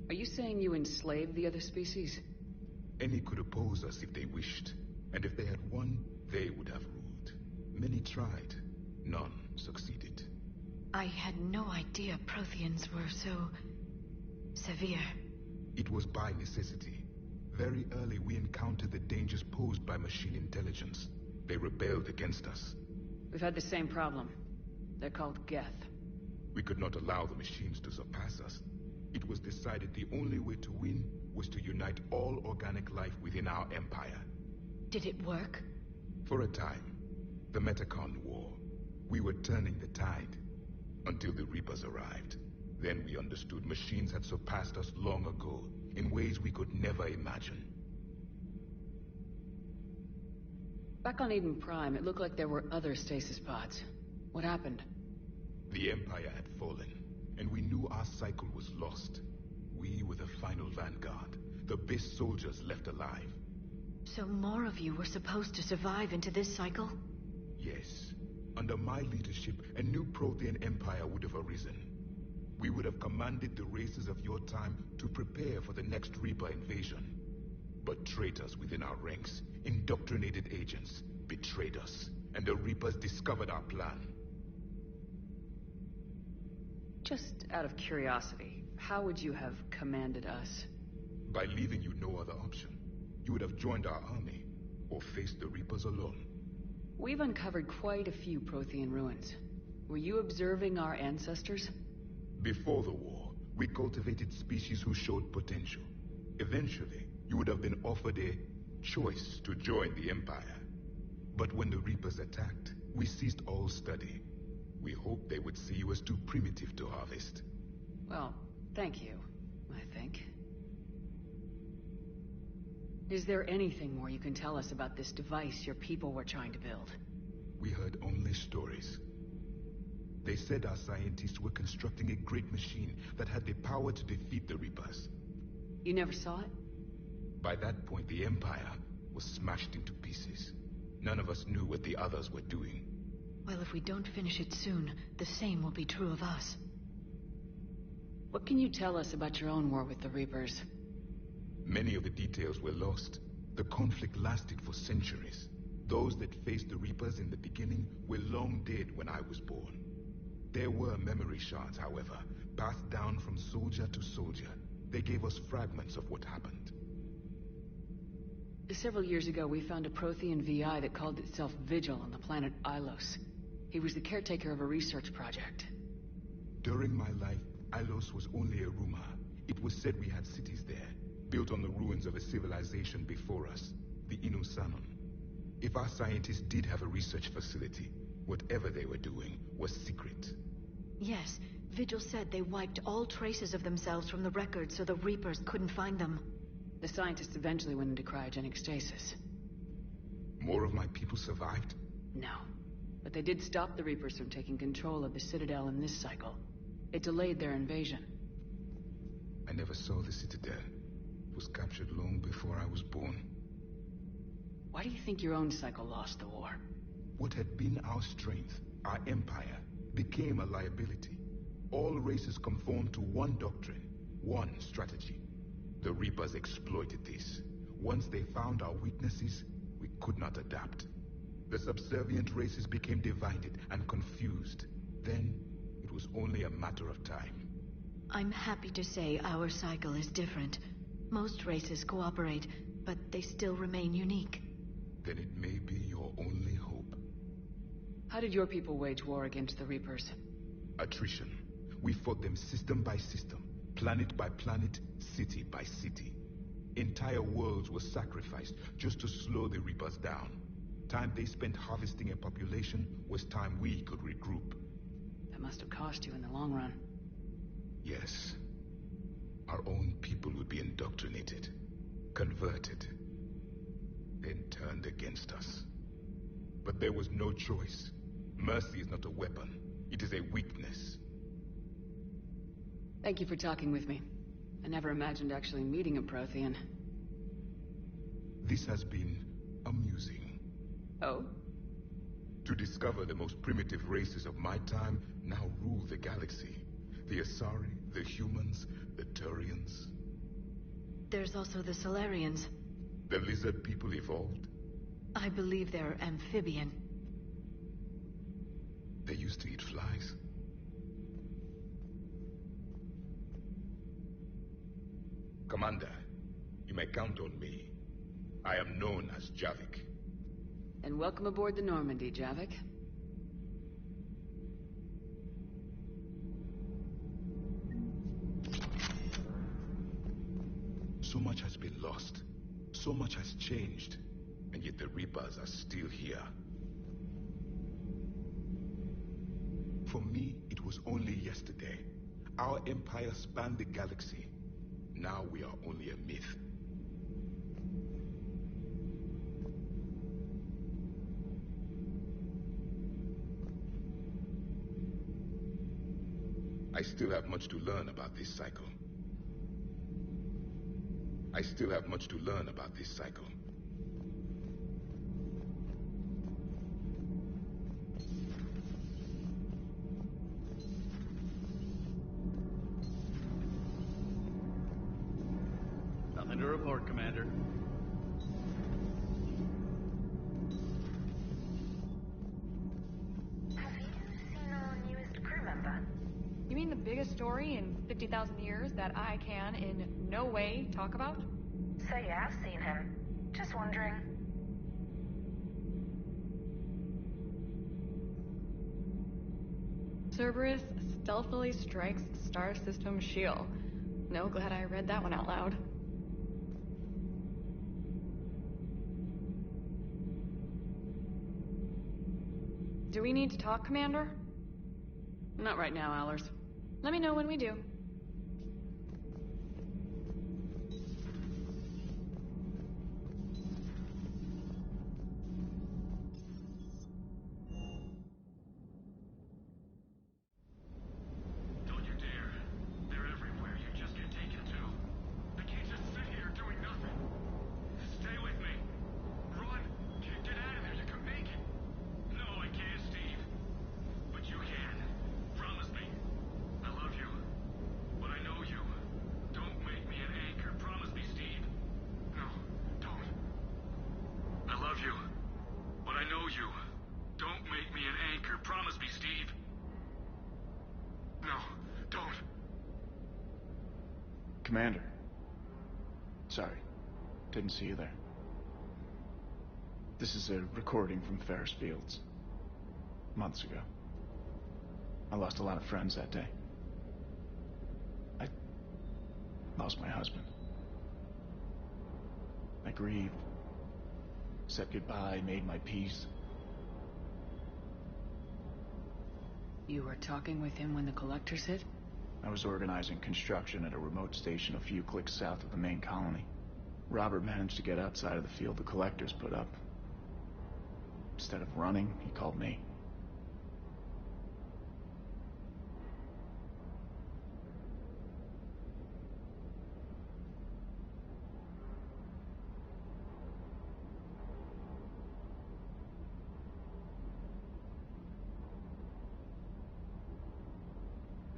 Are you saying you enslaved the other species? Any could oppose us if they wished, and if they had won, they would have ruled. Many tried. None succeeded. I had no idea Protheans were so... severe. It was by necessity. Very early we encountered the dangers posed by machine intelligence. They rebelled against us. We've had the same problem. They're called Geth. We could not allow the machines to surpass us. It was decided the only way to win was to unite all organic life within our empire. Did it work? For a time. The Metacon War. We were turning the tide. Until the Reapers arrived. Then we understood machines had surpassed us long ago, in ways we could never imagine. Back on Eden Prime, it looked like there were other stasis pods. What happened? The Empire had fallen, and we knew our cycle was lost. We were the final vanguard, the best soldiers left alive. So more of you were supposed to survive into this cycle? Yes. Under my leadership, a new Prothean empire would have arisen. We would have commanded the races of your time to prepare for the next Reaper invasion. But traitors within our ranks, indoctrinated agents, betrayed us, and the Reapers discovered our plan. Just out of curiosity, how would you have commanded us? By leaving you no other option. You would have joined our army, or faced the Reapers alone. We've uncovered quite a few Prothean ruins. Were you observing our ancestors? Before the war, we cultivated species who showed potential. Eventually, you would have been offered a choice to join the Empire. But when the Reapers attacked, we ceased all study. We hoped they would see you as too primitive to harvest. Well, thank you, I think. Is there anything more you can tell us about this device your people were trying to build? We heard only stories. They said our scientists were constructing a great machine that had the power to defeat the Reapers. You never saw it? By that point, the Empire was smashed into pieces. None of us knew what the others were doing. Well, if we don't finish it soon, the same will be true of us. What can you tell us about your own war with the Reapers? Many of the details were lost. The conflict lasted for centuries. Those that faced the Reapers in the beginning were long dead when I was born. There were memory shards, however, passed down from soldier to soldier. They gave us fragments of what happened. Several years ago, we found a Prothean VI that called itself Vigil on the planet Ilos. He was the caretaker of a research project. During my life, Ilos was only a rumor. It was said we had cities there, built on the ruins of a civilization before us, the Inusanon. If our scientists did have a research facility, whatever they were doing was secret. Yes, Vigil said they wiped all traces of themselves from the records so the Reapers couldn't find them. The scientists eventually went into cryogenic stasis. More of my people survived? No. But they did stop the Reapers from taking control of the Citadel in this cycle. It delayed their invasion. I never saw the Citadel. It was captured long before I was born. Why do you think your own cycle lost the war? What had been our strength, our empire, became a liability. All races conformed to one doctrine, one strategy. The Reapers exploited this. Once they found our weaknesses, we could not adapt. The subservient races became divided and confused. Then, it was only a matter of time. I'm happy to say our cycle is different. Most races cooperate, but they still remain unique. Then it may be your only hope. How did your people wage war against the Reapers? Attrition. We fought them system by system, planet by planet, city by city. Entire worlds were sacrificed just to slow the Reapers down. Time they spent harvesting a population was time we could regroup. That must have cost you in the long run. Yes. Our own people would be indoctrinated, converted, then turned against us. But there was no choice. Mercy is not a weapon. It is a weakness. Thank you for talking with me. I never imagined actually meeting a Prothean. This has been amusing. Oh? To discover the most primitive races of my time now rule the galaxy. The Asari, the humans, the Turians. There's also the Solarians. The lizard people evolved? I believe they're amphibian. They used to eat flies. Commander, you may count on me. I am known as Javik. And welcome aboard the Normandy, Javik. So much has been lost. So much has changed. And yet the Reapers are still here. For me, it was only yesterday. Our empire spanned the galaxy. Now we are only a myth. I still have much to learn about this cycle. I still have much to learn about this cycle. Nothing to report, Commander. Have you seen our newest crew member? You mean the biggest story in 50,000 years that I can in no way talk about? So yeah, I've seen him. Just wondering. Cerberus stealthily strikes star system shield. No, glad I read that one out loud. Do we need to talk, Commander? Not right now, Allers. Let me know when we do. Don't you dare. They're everywhere. You just get taken too. I can't just sit here doing nothing. Stay with me. Run. Get out of there. You can make it. No, I can't, Steve. But you can. Promise me. I love you. But I know you. Don't make me an anchor. Promise me, Steve. No, don't. I love you. But I know you. Don't make me an anchor. Promise me, Steve. No, don't. Commander. Sorry. Didn't see you there. This is a recording from Ferris Fields. Months ago. I lost a lot of friends that day. I lost my husband. I grieved. Said goodbye, made my peace. You were talking with him when the Collectors hit? I was organizing construction at a remote station a few clicks south of the main colony. Robert managed to get outside of the field the Collectors put up. Instead of running, he called me.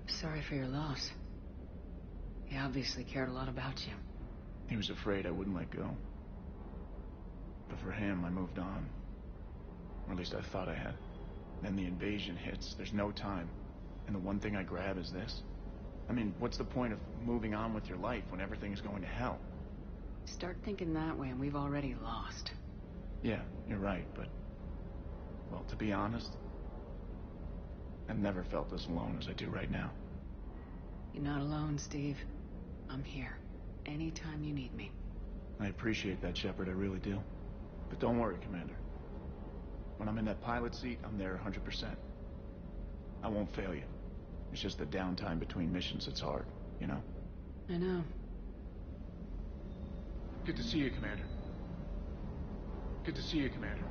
Sorry for your loss. He obviously cared a lot about you. He was afraid I wouldn't let go. But for him, I moved on. Or at least I thought I had. Then the invasion hits. There's no time. And the one thing I grab is this. I mean, what's the point of moving on with your life when everything is going to hell? Start thinking that way and we've already lost. Yeah, you're right, but... Well, to be honest, I've never felt as alone as I do right now. You're not alone, Steve. I'm here. Anytime you need me. I appreciate that, Shepard, I really do. But don't worry, Commander. When I'm in that pilot seat, I'm there 100%. I won't fail you. It's just the downtime between missions that's hard, you know? I know. Good to see you, Commander. Good to see you, Commander.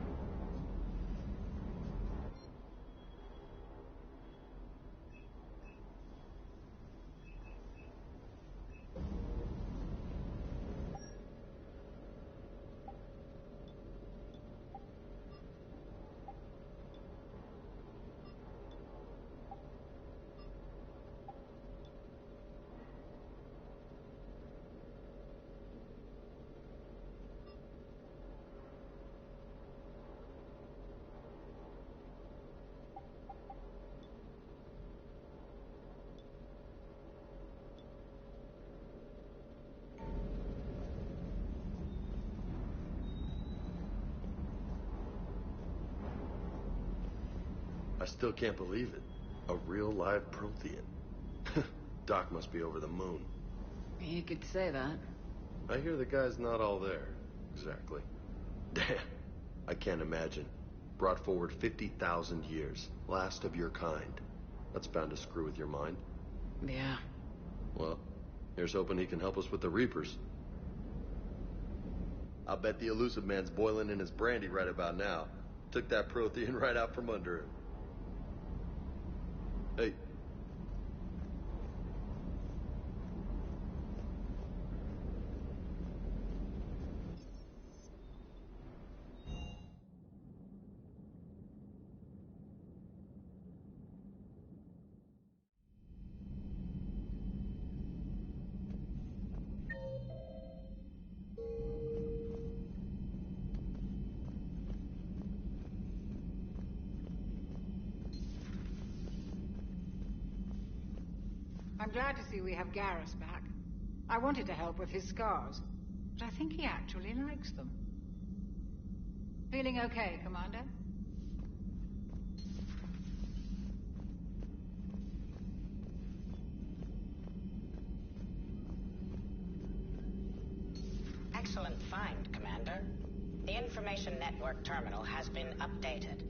still can't believe it. A real live Prothean. Doc must be over the moon. You could say that. I hear the guy's not all there. Exactly. Damn. I can't imagine. Brought forward 50,000 years. Last of your kind. That's bound to screw with your mind. Yeah. Well, here's hoping he can help us with the Reapers. I'll bet the elusive man's boiling in his brandy right about now. Took that Prothean right out from under him. Hey. I'm glad to see we have Garrus back. I wanted to help with his scars, but I think he actually likes them. Feeling okay, Commander? Excellent find, Commander. The information network terminal has been updated.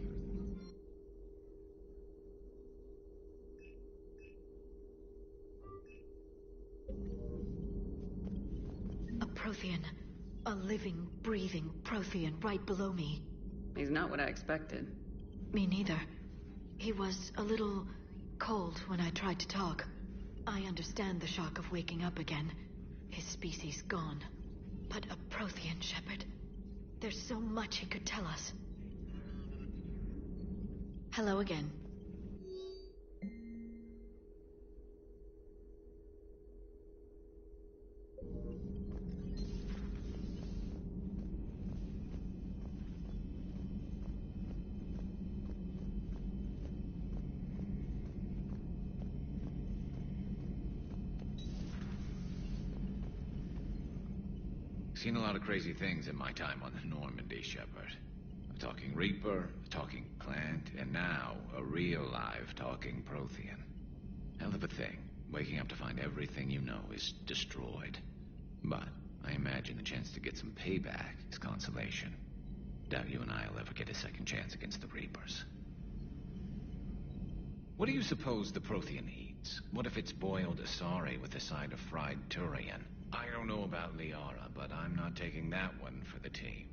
Prothean. A living, breathing Prothean right below me. He's not what I expected. Me neither. He was a little cold when I tried to talk. I understand the shock of waking up again. His species gone. But a Prothean, Shepard. There's so much he could tell us. Hello again. Seen a lot of crazy things in my time on the Normandy, Shepard. A talking Reaper, a talking plant, and now a real live talking Prothean. Hell of a thing, waking up to find everything you know is destroyed. But I imagine the chance to get some payback is consolation. Doubt you and I will ever get a second chance against the Reapers. What do you suppose the Prothean eats? What if it's boiled Asari with a side of fried Turian? I don't know about Liara, but I'm not taking that one for the team.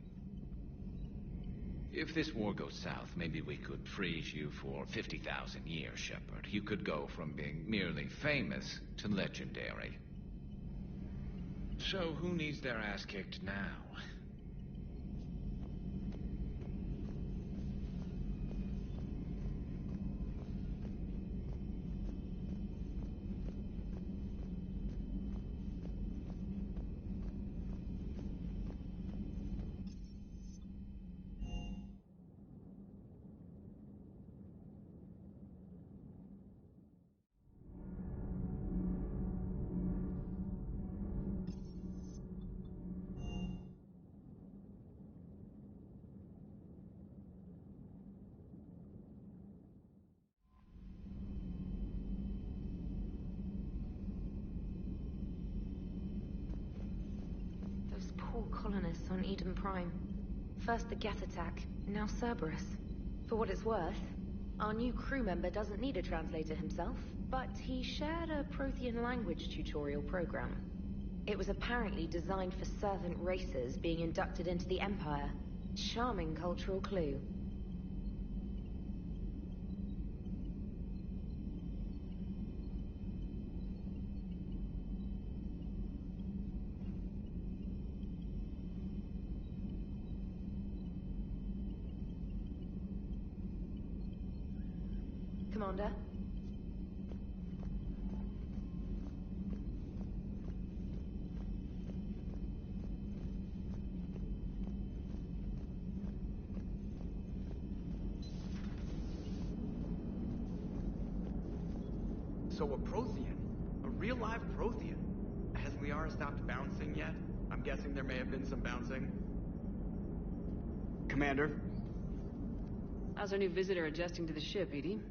If this war goes south, maybe we could freeze you for 50,000 years, Shepard. You could go from being merely famous to legendary. So who needs their ass kicked now? Colonists on Eden Prime. First the Geth attack, now Cerberus. For what it's worth, our new crew member doesn't need a translator himself, but he shared a Prothean language tutorial program. It was apparently designed for servant races being inducted into the Empire. Charming cultural clue. Commander? So a Prothean? A real live Prothean? Has Liara stopped bouncing yet? I'm guessing there may have been some bouncing. Commander? How's our new visitor adjusting to the ship, Edie?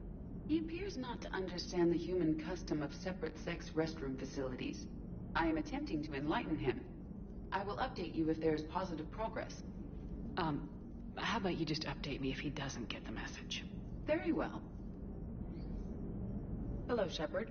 He appears not to understand the human custom of separate-sex restroom facilities. I am attempting to enlighten him. I will update you if there is positive progress. How about you just update me if he doesn't get the message? Very well. Hello, Shepard.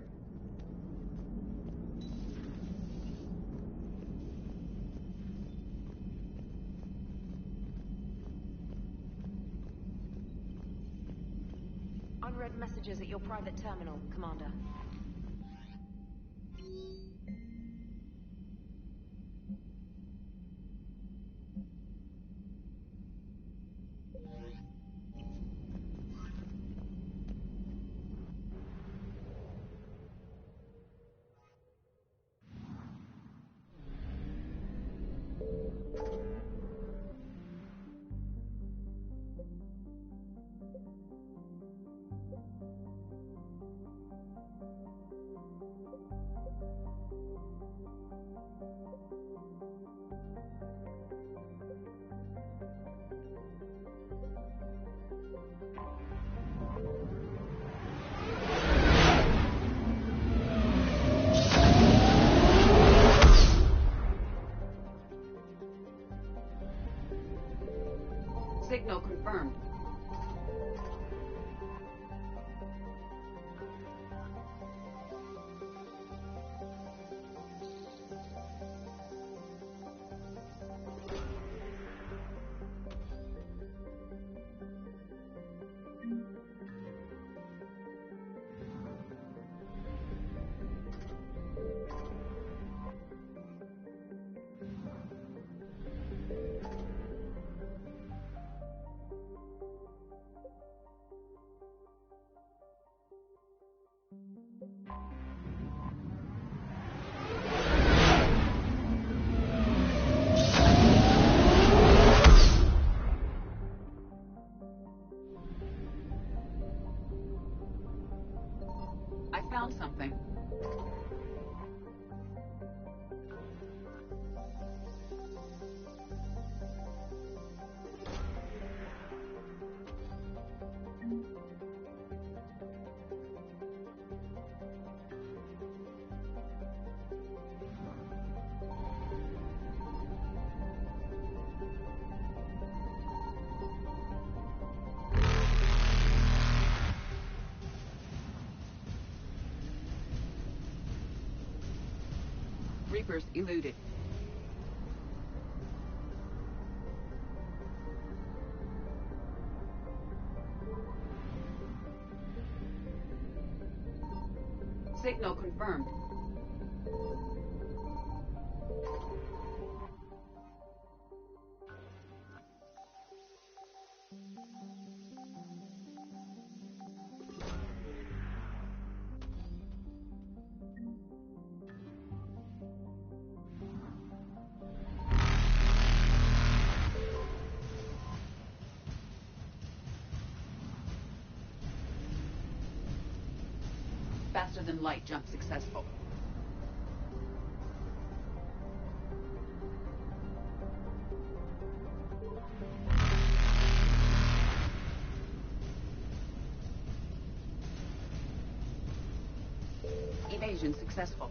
Unread messages at your private terminal, Commander. Signal confirmed. I found something. Reapers eluded. Signal confirmed. Faster than light jump successful. Evasion successful.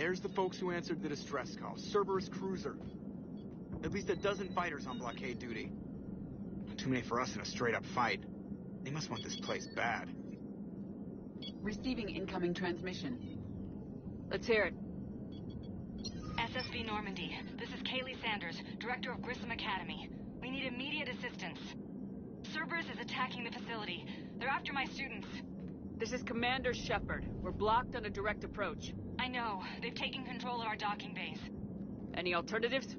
There's the folks who answered the distress call. Cerberus cruiser. At least a dozen fighters on blockade duty. Not too many for us in a straight-up fight. They must want this place bad. Receiving incoming transmission. Let's hear it. SSV Normandy. This is Kaylee Sanders, director of Grissom Academy. We need immediate assistance. Cerberus is attacking the facility. They're after my students. This is Commander Shepard. We're blocked on a direct approach. I know. They've taken control of our docking base. Any alternatives?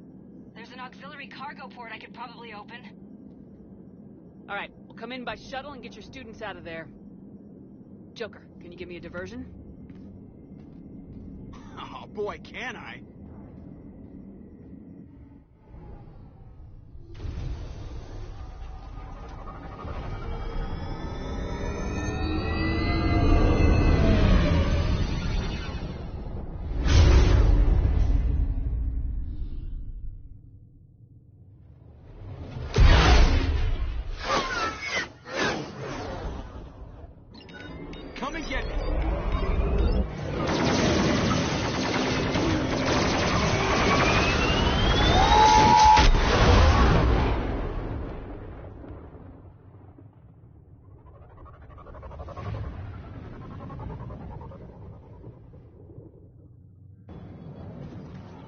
There's an auxiliary cargo port I could probably open. All right, we'll come in by shuttle and get your students out of there. Joker, can you give me a diversion? Oh boy, can I? Come and get me.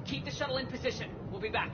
Keep the shuttle in position. We'll be back.